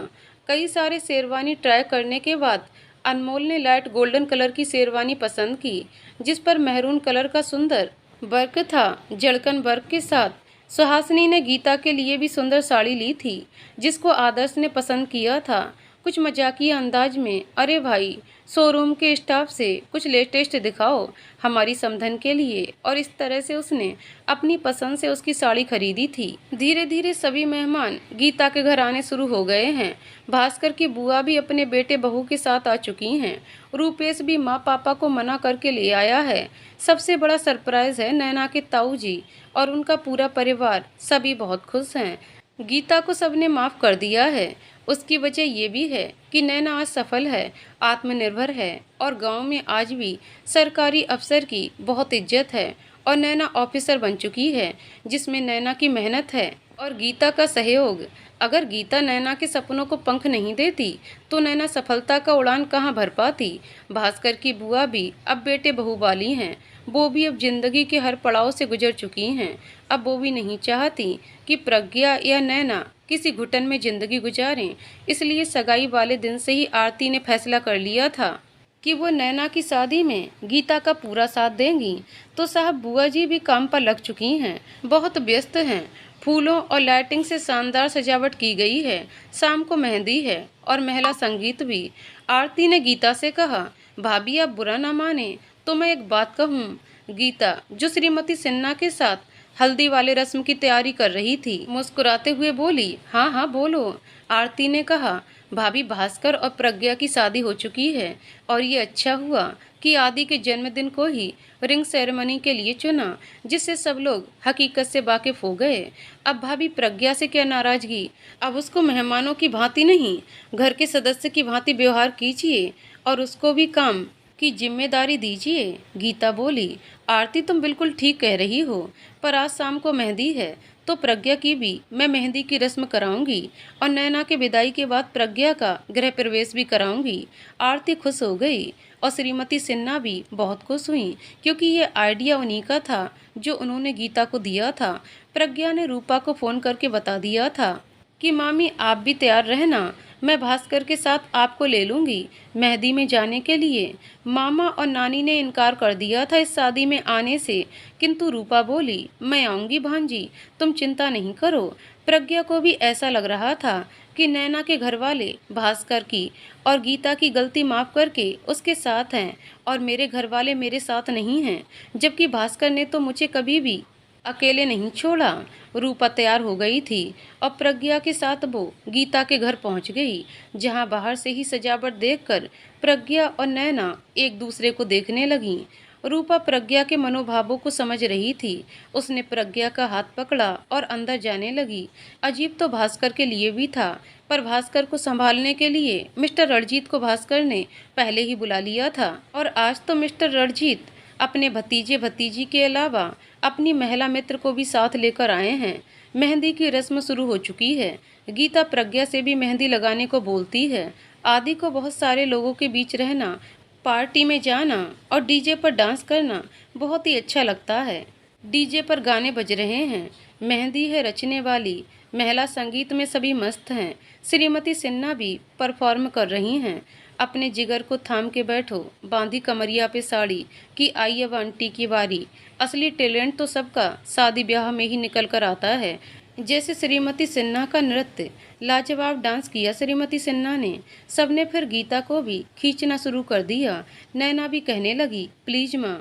कई सारे शेरवानी ट्राई करने के बाद अनमोल ने लाइट गोल्डन कलर की शेरवानी पसंद की जिस पर मेहरून कलर का सुंदर वर्क था, जड़कन वर्क के साथ। सुहासिनी ने गीता के लिए भी सुंदर साड़ी ली थी जिसको आदर्श ने पसंद किया था, कुछ मजाकिया अंदाज में। अरे भाई, शोरूम के स्टाफ से कुछ लेटेस्ट दिखाओ हमारी समधन के लिए। और इस तरह से उसने अपनी पसंद से उसकी साड़ी खरीदी थी। धीरे धीरे सभी मेहमान गीता के घर आने शुरू हो गए हैं। भास्कर की बुआ भी अपने बेटे बहू के साथ आ चुकी हैं। रूपेश भी माँ पापा को मना करके ले आया है। सबसे बड़ा सरप्राइज है नैना के ताऊ जी और उनका पूरा परिवार, सभी बहुत खुश हैं। गीता को सबने माफ़ कर दिया है। उसकी वजह ये भी है कि नैना आज सफल है, आत्मनिर्भर है और गांव में आज भी सरकारी अफसर की बहुत इज्जत है और नैना ऑफिसर बन चुकी है जिसमें नैना की मेहनत है और गीता का सहयोग। अगर गीता नैना के सपनों को पंख नहीं देती तो नैना सफलता का उड़ान कहाँ भर पाती। भास्कर की बुआ भी अब बेटे बहू वाली हैं। वो भी अब जिंदगी के हर पड़ाव से गुजर चुकी हैं। अब वो भी नहीं चाहती कि प्रज्ञा या नैना किसी घुटन में जिंदगी गुजारें। इसलिए सगाई वाले दिन से ही आरती ने फैसला कर लिया था कि वो नैना की शादी में गीता का पूरा साथ देंगी। तो साहब बुआ जी भी काम पर लग चुकी हैं, बहुत व्यस्त हैं। फूलों और लाइटिंग से शानदार सजावट की गई है। शाम को मेहंदी है और महिला संगीत भी। आरती ने गीता से कहा, भाभी आप बुरा ना माने तो मैं एक बात कहूँ। गीता जो श्रीमती सिन्हा के साथ हल्दी वाले रस्म की तैयारी कर रही थी, मुस्कुराते हुए बोली, हाँ हाँ बोलो। आरती ने कहा, भाभी भास्कर और प्रज्ञा की शादी हो चुकी है और ये अच्छा हुआ कि आदि के जन्मदिन को ही रिंग सेरेमनी के लिए चुना, जिससे सब लोग हकीकत से वाकिफ हो गए। अब भाभी प्रज्ञा से क्या नाराजगी, अब उसको मेहमानों की भांति नहीं घर के सदस्य की भांति व्यवहार कीजिए और उसको भी काम की जिम्मेदारी दीजिए। गीता बोली, आरती तुम बिल्कुल ठीक कह रही हो, पर आज शाम को मेहंदी है तो प्रज्ञा की भी मैं मेहंदी की रस्म कराऊंगी और नैना के विदाई के बाद प्रज्ञा का गृह प्रवेश भी कराऊंगी। आरती खुश हो गई और श्रीमती सिन्हा भी बहुत खुश हुई क्योंकि ये आइडिया उन्हीं का था जो उन्होंने गीता को दिया था। प्रज्ञा ने रूपा को फ़ोन करके बता दिया था कि मामी आप भी तैयार रहना, मैं भास्कर के साथ आपको ले लूँगी मेहंदी में जाने के लिए। मामा और नानी ने इनकार कर दिया था इस शादी में आने से, किंतु रूपा बोली, मैं आऊँगी भांजी, तुम चिंता नहीं करो। प्रज्ञा को भी ऐसा लग रहा था कि नैना के घर वाले भास्कर की और गीता की गलती माफ़ करके उसके साथ हैं और मेरे घर वाले मेरे साथ नहीं हैं, जबकि भास्कर ने तो मुझे कभी भी अकेले नहीं छोड़ा। रूपा तैयार हो गई थी और प्रज्ञा के साथ वो गीता के घर पहुंच गई, जहां बाहर से ही सजावट देखकर प्रज्ञा और नैना एक दूसरे को देखने लगीं। रूपा प्रज्ञा के मनोभावों को समझ रही थी। उसने प्रज्ञा का हाथ पकड़ा और अंदर जाने लगी। अजीब तो भास्कर के लिए भी था, पर भास्कर को संभालने के लिए मिस्टर रणजीत को भास्कर ने पहले ही बुला लिया था। और आज तो मिस्टर रणजीत अपने भतीजे भतीजी के अलावा अपनी महिला मित्र को भी साथ लेकर आए हैं। मेहंदी की रस्म शुरू हो चुकी है। गीता प्रज्ञा से भी मेहंदी लगाने को बोलती है। आदि को बहुत सारे लोगों के बीच रहना, पार्टी में जाना और डीजे पर डांस करना बहुत ही अच्छा लगता है। डीजे पर गाने बज रहे हैं। मेहंदी है रचने वाली, महिला संगीत में सभी मस्त हैं। श्रीमती सिन्हा भी परफॉर्म कर रही हैं। अपने जिगर को थाम के बैठो, बांधी कमरिया पे साड़ी कि आई अब आंटी की बारी। असली टैलेंट तो सबका शादी ब्याह में ही निकल कर आता है। जैसे श्रीमती सिन्हा का नृत्य, लाजवाब डांस किया श्रीमती सिन्हा ने। सबने फिर गीता को भी खींचना शुरू कर दिया। नैना भी कहने लगी, प्लीज माँ,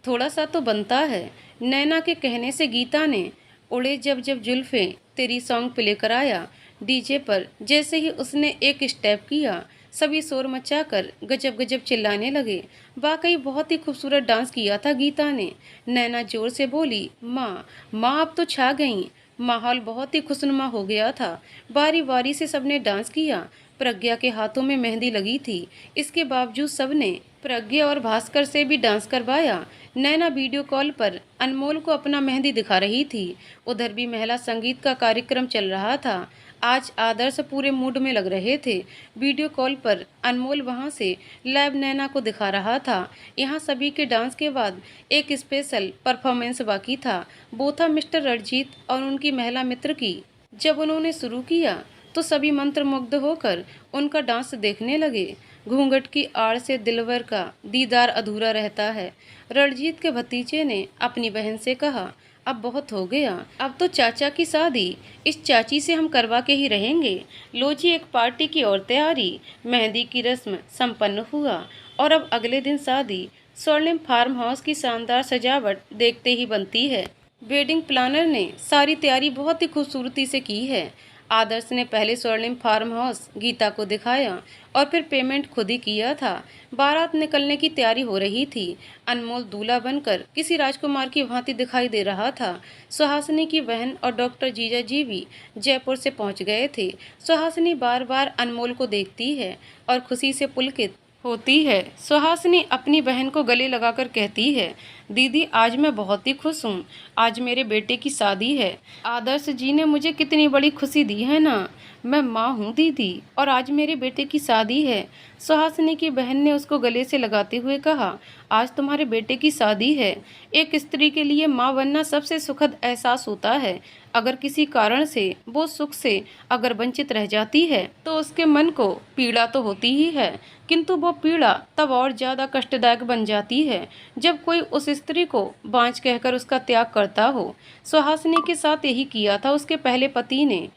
थोड़ा सा तो बनता है। नैना के कहने से गीता ने उड़े जब जब जुल्फे तेरी सॉन्ग प्ले कराया डीजे पर। जैसे ही उसने एक स्टेप किया, सभी शोर मचाकर गजब गजब चिल्लाने लगे। वाकई बहुत ही खूबसूरत डांस किया था गीता ने। नैना जोर से बोली, माँ माँ अब तो छा गई। माहौल बहुत ही खुशनुमा हो गया था। बारी बारी से सबने डांस किया। प्रज्ञा के हाथों में मेहंदी लगी थी, इसके बावजूद सबने प्रज्ञा और भास्कर से भी डांस करवाया। नैना वीडियो कॉल पर अनमोल को अपना मेहंदी दिखा रही थी। उधर भी महिला संगीत का कार्यक्रम चल रहा था। आज आदर्श पूरे मूड में लग रहे थे। वीडियो कॉल पर अनमोल वहां से लाइव नैना को दिखा रहा था। यहाँ सभी के डांस के बाद एक स्पेशल परफॉर्मेंस बाकी था। वो था मिस्टर रणजीत और उनकी महिला मित्र की। जब उन्होंने शुरू किया तो सभी मंत्रमुग्ध होकर उनका डांस देखने लगे। घूंघट की आड़ से दिलवर का दीदार अधूरा रहता है। रणजीत के भतीजे ने अपनी बहन से कहा, अब बहुत हो गया, अब तो चाचा की शादी इस चाची से हम करवा के ही रहेंगे। लो जी, एक पार्टी की और तैयारी। मेहंदी की रस्म संपन्न हुआ और अब अगले दिन शादी। स्वर्णिम फार्म हाउस की शानदार सजावट देखते ही बनती है। वेडिंग प्लानर ने सारी तैयारी बहुत ही खूबसूरती से की है। आदर्श ने पहले स्वर्णिम फार्म हाउस गीता को दिखाया और फिर पेमेंट खुद ही किया था। बारात निकलने की तैयारी हो रही थी। अनमोल दूल्हा बनकर किसी राजकुमार की भांति दिखाई दे रहा था। सुहासिनी की बहन और डॉक्टर जीजा जी भी जयपुर से पहुंच गए थे। सुहासिनी बार बार अनमोल को देखती है और खुशी से पुलकित होती है। सुहासिनी अपनी बहन को गले लगाकर कहती है, दीदी आज मैं बहुत ही खुश हूँ। आज मेरे बेटे की शादी है। आदर्श जी ने मुझे कितनी बड़ी खुशी दी है ना। मैं माँ हूँ दीदी, और आज मेरे बेटे की शादी है। सुहासिनी की बहन ने उसको गले से लगाते हुए कहा, आज तुम्हारे बेटे की शादी है। एक स्त्री के लिए माँ बनना सबसे सुखद एहसास होता है। अगर किसी कारण से वो सुख से अगर वंचित रह जाती है तो उसके मन को पीड़ा तो होती ही है, किंतु वो पीड़ा तब और ज़्यादा कष्टदायक बन जाती है जब कोई उस स्त्री को बांझ कहकर उसका त्याग करता हो। सुहासिनी के साथ यही किया था उसके पहले पति ने।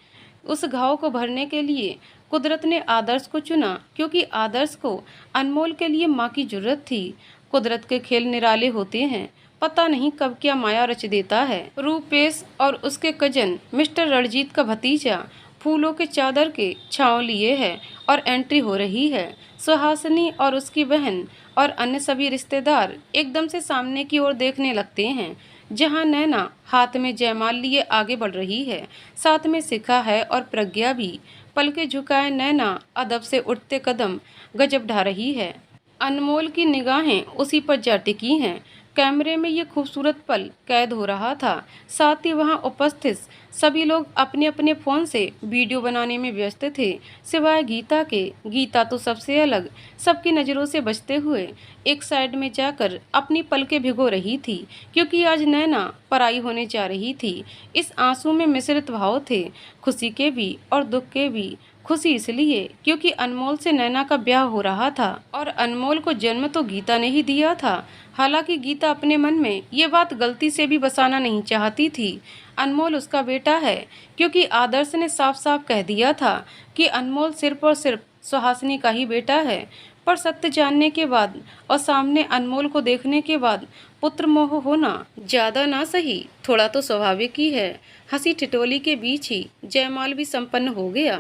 उस घाव को भरने के लिए कुदरत ने आदर्श को चुना, क्योंकि आदर्श को अनमोल के लिए माँ की जरूरत थी। कुदरत के खेल निराले होते हैं, पता नहीं कब क्या माया रच देता है। रूपेश और उसके कजन मिस्टर रणजीत का भतीजा फूलों के चादर के छांव लिए है और एंट्री हो रही है। सुहासिनी और उसकी बहन और अन्य सभी रिश्तेदार एकदम से सामने की ओर देखने लगते हैं, जहां नैना हाथ में जयमाल लिए आगे बढ़ रही है। साथ में शिखा है और प्रज्ञा भी। पलके झुकाए नैना अदब से उठते कदम गजब ढा रही है। अनमोल की निगाहें उसी पर जा टिकी हैं। कैमरे में ये खूबसूरत पल कैद हो रहा था। साथ ही वहां उपस्थित सभी लोग अपने अपने फ़ोन से वीडियो बनाने में व्यस्त थे, सिवाय गीता के। गीता तो सबसे अलग, सबकी नज़रों से बचते हुए एक साइड में जाकर अपनी पलकें भिगो रही थी, क्योंकि आज नैना पराई होने जा रही थी। इस आंसू में मिश्रित भाव थे, खुशी के भी और दुख के भी। खुशी इसलिए क्योंकि अनमोल से नैना का ब्याह हो रहा था और अनमोल को जन्म तो गीता ने ही दिया था। हालांकि गीता अपने मन में ये बात गलती से भी बसाना नहीं चाहती थी। अनमोल उसका बेटा है, क्योंकि आदर्श ने साफ साफ कह दिया था कि अनमोल सिर्फ और सिर्फ सुहासिनी का ही बेटा है। पर सत्य जानने के बाद और सामने अनमोल को देखने के बाद पुत्र मोह होना ज्यादा ना सही, थोड़ा तो स्वाभाविक ही है। हंसी ठिठोली के बीच ही जयमाल भी संपन्न हो गया।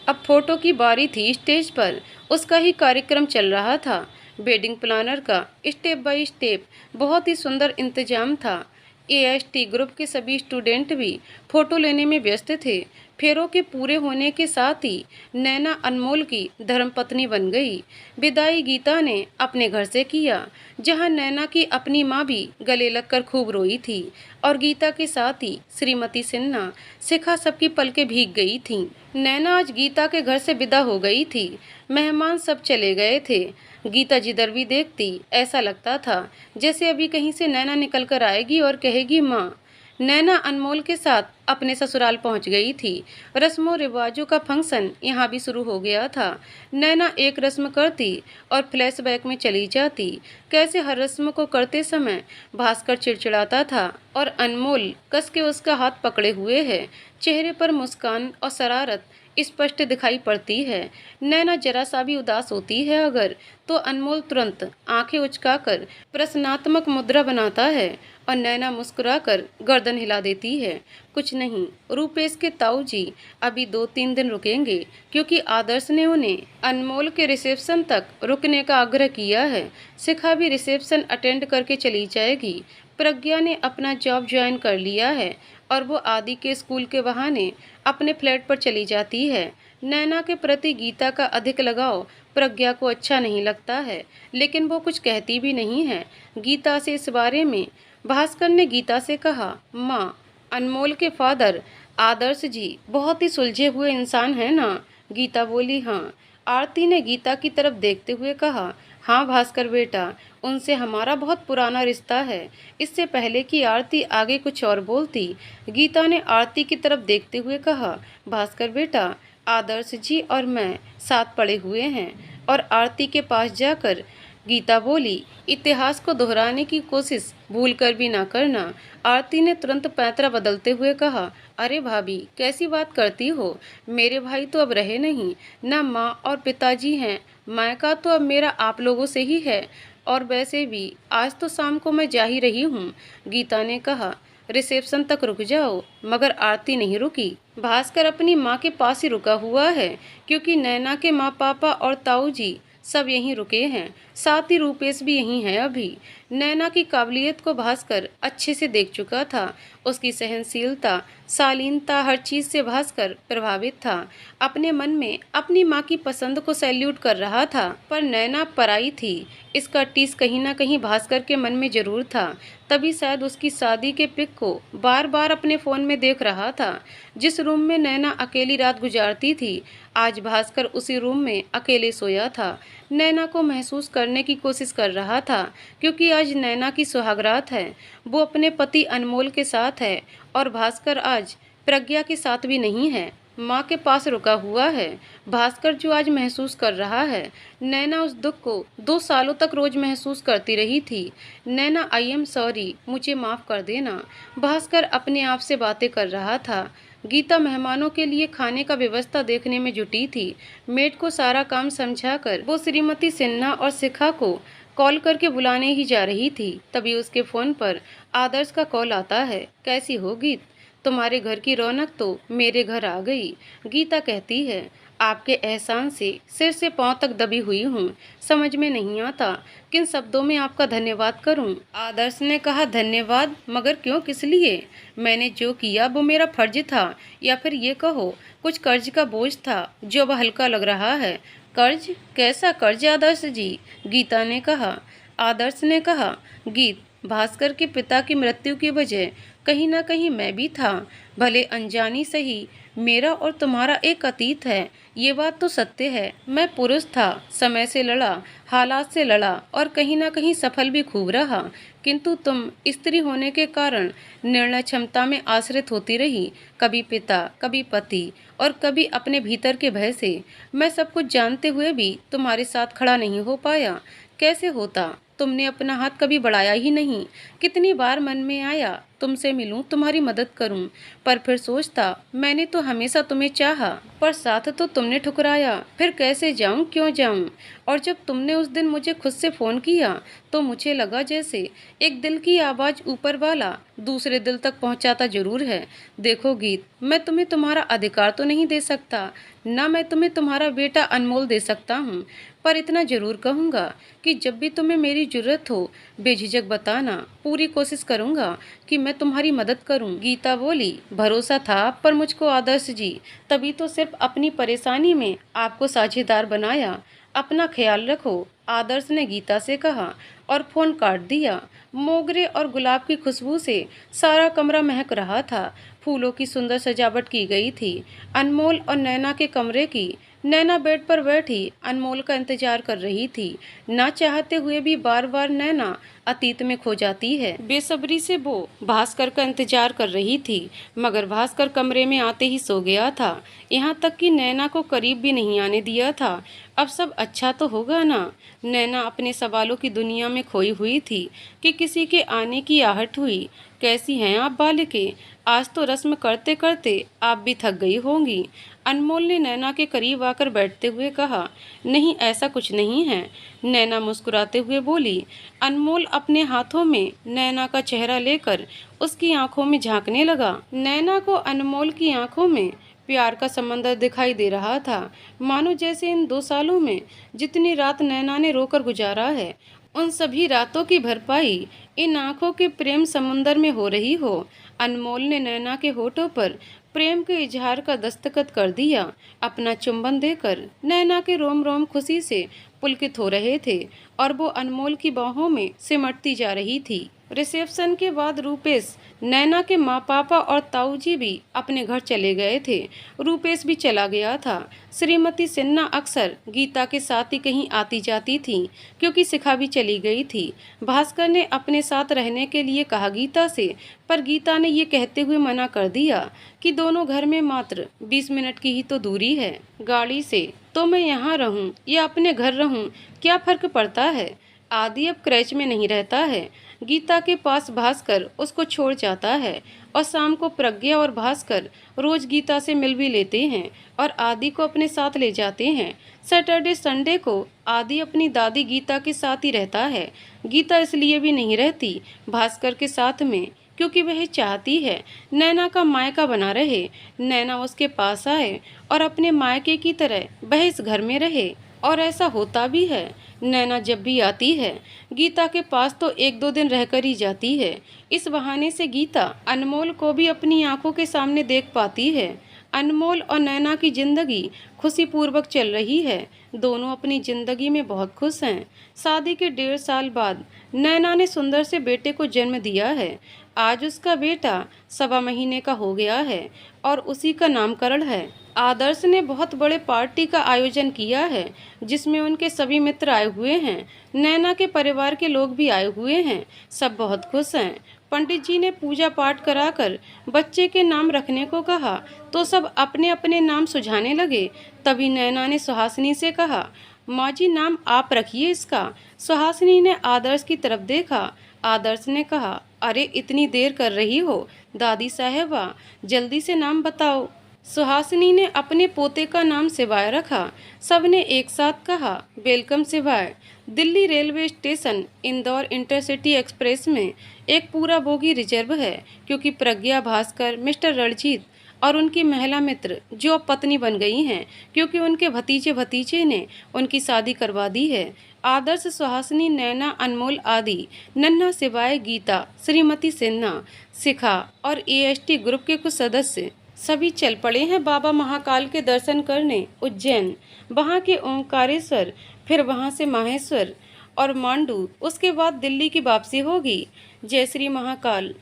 अब फोटो की बारी थी। स्टेज पर उसका ही कार्यक्रम चल रहा था। वेडिंग प्लानर का स्टेप बाय स्टेप बहुत ही सुंदर इंतजाम था। एएसटी ग्रुप के सभी स्टूडेंट भी फोटो लेने में व्यस्त थे। फेरों के पूरे होने के साथ ही नैना अनमोल की धर्मपत्नी बन गई। विदाई गीता ने अपने घर से किया, जहां नैना की अपनी माँ भी गले लगकर खूब रोई थी और गीता के साथ ही श्रीमती सिन्हा, शिखा सबकी पलकें भीग गई थीं। नैना आज गीता के घर से विदा हो गई थी। मेहमान सब चले गए थे। गीता जिधर भी देखती ऐसा लगता था जैसे अभी कहीं से नैना निकल कर आएगी और कहेगी माँ। नैना अनमोल के साथ अपने ससुराल पहुंच गई थी। रस्मों रिवाजों का फंक्शन यहाँ भी शुरू हो गया था। नैना एक रस्म करती और फ्लैशबैक में चली जाती। कैसे हर रस्म को करते समय भास्कर चिड़चिड़ाता था और अनमोल कस के उसका हाथ पकड़े हुए है। चेहरे पर मुस्कान और शरारत स्पष्ट दिखाई पड़ती है। नैना जरा सा भी उदास होती है अगर, तो अनमोल तुरंत आंखें उचकाकर प्रश्नात्मक मुद्रा बनाता है और नैना मुस्कुराकर गर्दन हिला देती है। कुछ नहीं, रूपेश के ताऊ जी अभी 2-3 दिन रुकेंगे, क्योंकि आदर्श ने उन्हें अनमोल के रिसेप्शन तक रुकने का आग्रह किया है। शिखा भी रिसेप्शन अटेंड करके चली जाएगी। प्रज्ञा ने अपना जॉब ज्वाइन कर लिया है और वो आदि के स्कूल के बहाने अपने फ्लैट पर चली जाती है। नैना के प्रति गीता का अधिक लगाव प्रज्ञा को अच्छा नहीं लगता है, लेकिन वो कुछ कहती भी नहीं है गीता से इस बारे में। भास्कर ने गीता से कहा, माँ, अनमोल के फादर आदर्श जी बहुत ही सुलझे हुए इंसान हैं ना? गीता बोली, हाँ। आरती ने गीता की तरफ देखते हुए कहा, हाँ भास्कर बेटा, उनसे हमारा बहुत पुराना रिश्ता है। इससे पहले कि आरती आगे कुछ और बोलती, गीता ने आरती की तरफ देखते हुए कहा, भास्कर बेटा, आदर्श जी और मैं साथ पड़े हुए हैं। और आरती के पास जाकर गीता बोली, इतिहास को दोहराने की कोशिश भूल कर भी ना करना। आरती ने तुरंत पैंतरा बदलते हुए कहा, अरे भाभी, कैसी बात करती हो? मेरे भाई तो अब रहे नहीं, ना माँ और पिताजी हैं। मायका तो अब मेरा आप लोगों से ही है, और वैसे भी आज तो शाम को मैं जा ही रही हूँ। गीता ने कहा, रिसेप्शन तक रुक जाओ। मगर आरती नहीं रुकी। भास्कर अपनी माँ के पास ही रुका हुआ है, क्योंकि नैना के माँ पापा और ताऊ जी सब यहीं रुके हैं। साथ ही रूपेश भी यहीं है। अभी नैना की काबिलियत को भास्कर अच्छे से देख चुका था। उसकी सहनशीलता, शालीनता, हर चीज से भास्कर प्रभावित था। अपने मन में अपनी माँ की पसंद को सैल्यूट कर रहा था। पर नैना पराई थी, इसका टीस कहीं ना कहीं भास्कर के मन में जरूर था। तभी शायद उसकी शादी के पिक को बार बार अपने फोन में देख रहा था। जिस रूम में नैना अकेली रात गुजारती थी, आज भास्कर उसी रूम में अकेले सोया था। नैना को महसूस करने की कोशिश कर रहा था, क्योंकि आज नैना की सुहागरात है। वो अपने पति अनमोल के साथ है और भास्कर आज प्रज्ञा के साथ भी नहीं है, माँ के पास रुका हुआ है। भास्कर जो आज महसूस कर रहा है, नैना उस दुख को 2 सालों तक रोज महसूस करती रही थी। नैना, आई एम सॉरी, मुझे माफ़ कर देना। भास्कर अपने आप से बातें कर रहा था। गीता मेहमानों के लिए खाने का व्यवस्था देखने में जुटी थी। मेड को सारा काम समझाकर वो श्रीमती सिन्हा और शिखा को कॉल करके बुलाने ही जा रही थी। तभी उसके फोन पर आदर्श का कॉल आता है। कैसी हो गीत? तुम्हारे घर की रौनक तो मेरे घर आ गई। गीता कहती है, आपके एहसान से सिर से पांव तक दबी हुई हूँ। समझ में नहीं आता किन शब्दों में आपका धन्यवाद करूँ। आदर्श ने कहा, धन्यवाद? मगर क्यों, किस लिए? मैंने जो किया वो मेरा फर्ज था, या फिर ये कहो कुछ कर्ज का बोझ था जो अब हल्का लग रहा है। कर्ज? कैसा कर्ज आदर्श जी? गीता ने कहा। आदर्श ने कहा, गीत, भास्कर के पिता की मृत्यु की वजह कहीं ना कहीं मैं भी था। भले अनजानी सही, मेरा और तुम्हारा एक अतीत है, ये बात तो सत्य है। मैं पुरुष था, समय से लड़ा, हालात से लड़ा और कहीं ना कहीं सफल भी खूब रहा। किंतु तुम स्त्री होने के कारण निर्णय क्षमता में आश्रित होती रही, कभी पिता, कभी पति और कभी अपने भीतर के भय से। मैं सब कुछ जानते हुए भी तुम्हारे साथ खड़ा नहीं हो पाया। कैसे होता? तुमने अपना हाथ कभी बढ़ाया ही नहीं। कितनी बार मन में आया तुमसे मिलूं, तुम्हारी मदद करूं, पर फिर सोचता मैंने तो हमेशा तुम्हें चाहा, पर साथ तो तुमने ठुकराया। फिर कैसे जाऊं, क्यों जाऊं? और जब तुमने उस दिन मुझे खुद से फोन किया तो मुझे लगा जैसे एक दिल की आवाज ऊपर वाला दूसरे दिल तक पहुंचाता जरूर है। देखो गीत, मैं तुम्हें तुम्हारा अधिकार तो नहीं दे सकता, ना मैं तुम्हें तुम्हारा बेटा अनमोल दे सकता हूँ, पर इतना जरूर कहूँगा कि जब भी तुम्हें मेरी जरूरत हो बेझिझक बताना, पूरी कोशिश करूँगा कि मैं तुम्हारी मदद करूँ। गीता बोली, भरोसा था आप पर मुझको आदर्श जी, तभी तो सिर्फ अपनी परेशानी में आपको साझेदार बनाया। अपना ख्याल रखो, आदर्श ने गीता से कहा और फोन काट दिया। मोगरे और गुलाब की खुशबू से सारा कमरा महक रहा था। फूलों की सुंदर सजावट की गई थी। अनमोल और नैना के कमरे की। नैना बेड पर बैठी अनमोल का इंतजार कर रही थी। ना चाहते हुए भी बार बार नैना अतीत में खो जाती है। बेसब्री से वो भास्कर का इंतजार कर रही थी, मगर भास्कर कमरे में आते ही सो गया था। यहाँ तक कि नैना को करीब भी नहीं आने दिया था। अब सब अच्छा तो होगा ना? नैना अपने सवालों की दुनिया में खोई हुई थी कि किसी के आने की आहट हुई। कैसी हैं आप बालिके? आज तो रस्म करते करते आप भी थक गई होंगी। अनमोल ने नैना के करीब आकर बैठते हुए कहा। नहीं, ऐसा कुछ नहीं है, नैना मुस्कुराते हुए बोली। अनमोल अपने हाथों में नैना का चेहरा लेकर उसकी आंखों में झांकने लगा। नैना को अनमोल की आंखों में प्यार का समंदर दिखाई दे रहा था, मानो जैसे इन 2 सालों में जितनी रात नैना ने रोकर गुजारा है, उन सभी रातों की भरपाई इन आंखों के प्रेम समुंदर में हो रही हो। अनमोल ने नैना के होठों पर प्रेम के इजहार का दस्तखत कर दिया। अपना चुंबन देकर नैना के रोम रोम खुशी से पुलकित हो रहे थे और वो अनमोल की बाहों में सिमटती जा रही थी। रिसेप्शन के बाद रूपेश, नैना के माँ पापा और ताऊ जी भी अपने घर चले गए थे। रूपेश भी चला गया था। श्रीमती सिन्हा अक्सर गीता के साथ ही कहीं आती जाती थी, क्योंकि शिखा भी चली गई थी। भास्कर ने अपने साथ रहने के लिए कहा गीता से, पर गीता ने ये कहते हुए मना कर दिया कि दोनों घर में मात्र 20 मिनट की ही तो दूरी है गाड़ी से, तो मैं यहाँ रहूँ या अपने घर रहूँ, क्या फर्क पड़ता है? आदि अब क्रैच में नहीं रहता है। गीता के पास भास्कर उसको छोड़ जाता है और शाम को प्रज्ञा और भास्कर रोज गीता से मिल भी लेते हैं और आदि को अपने साथ ले जाते हैं। सैटरडे संडे को आदि अपनी दादी गीता के साथ ही रहता है। गीता इसलिए भी नहीं रहती भास्कर के साथ में, क्योंकि वह चाहती है नैना का मायका बना रहे, नैना उसके पास आए और अपने मायके की तरह वह इस घर में रहे। और ऐसा होता भी है। नैना जब भी आती है गीता के पास तो 1-2 दिन रहकर ही जाती है। इस बहाने से गीता अनमोल को भी अपनी आंखों के सामने देख पाती है। अनमोल और नैना की जिंदगी खुशीपूर्वक चल रही है। दोनों अपनी जिंदगी में बहुत खुश हैं। शादी के 1.5 साल बाद नैना ने सुंदर से बेटे को जन्म दिया है। आज उसका बेटा 1.25 महीने का हो गया है और उसी का नामकरण है। आदर्श ने बहुत बड़े पार्टी का आयोजन किया है, जिसमें उनके सभी मित्र आए हुए हैं। नैना के परिवार के लोग भी आए हुए हैं। सब बहुत खुश हैं। पंडित जी ने पूजा पाठ कराकर बच्चे के नाम रखने को कहा तो सब अपने अपने नाम सुझाने लगे। तभी नैना ने सुहासिनी से कहा, माँ जी नाम आप रखिए इसका। सुहासिनी ने आदर्श की तरफ देखा। आदर्श ने कहा, अरे इतनी देर कर रही हो दादी साहेबा, जल्दी से नाम बताओ। सुहासिनी ने अपने पोते का नाम शिवाय रखा। सबने एक साथ कहा, वेलकम शिवाय। Delhi railway station Indore intercity express में एक पूरा बोगी रिजर्व है, क्योंकि प्रज्ञा, भास्कर, मिस्टर रणजीत और उनकी महिला मित्र जो पत्नी बन गई हैं, क्योंकि उनके भतीजे ने उनकी शादी करवा दी है। आदर्श, सुहासिनी, नैना, अनमोल आदि, नन्हा, शिवाय, गीता, श्रीमती सिन्हा, शिखा और एएसटी ग्रुप के कुछ सदस्य सभी चल पड़े हैं बाबा महाकाल के दर्शन करने उज्जैन। वहाँ के ओंकारेश्वर, फिर वहाँ से माहेश्वर और मांडू, उसके बाद दिल्ली की वापसी होगी। जय श्री महाकाल।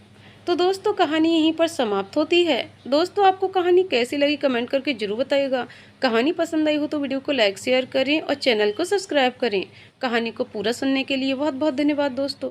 तो दोस्तों, कहानी यहीं पर समाप्त होती है। दोस्तों, आपको कहानी कैसी लगी कमेंट करके जरूर बताइएगा। कहानी पसंद आई हो तो वीडियो को लाइक शेयर करें और चैनल को सब्सक्राइब करें। कहानी को पूरा सुनने के लिए बहुत बहुत धन्यवाद दोस्तों।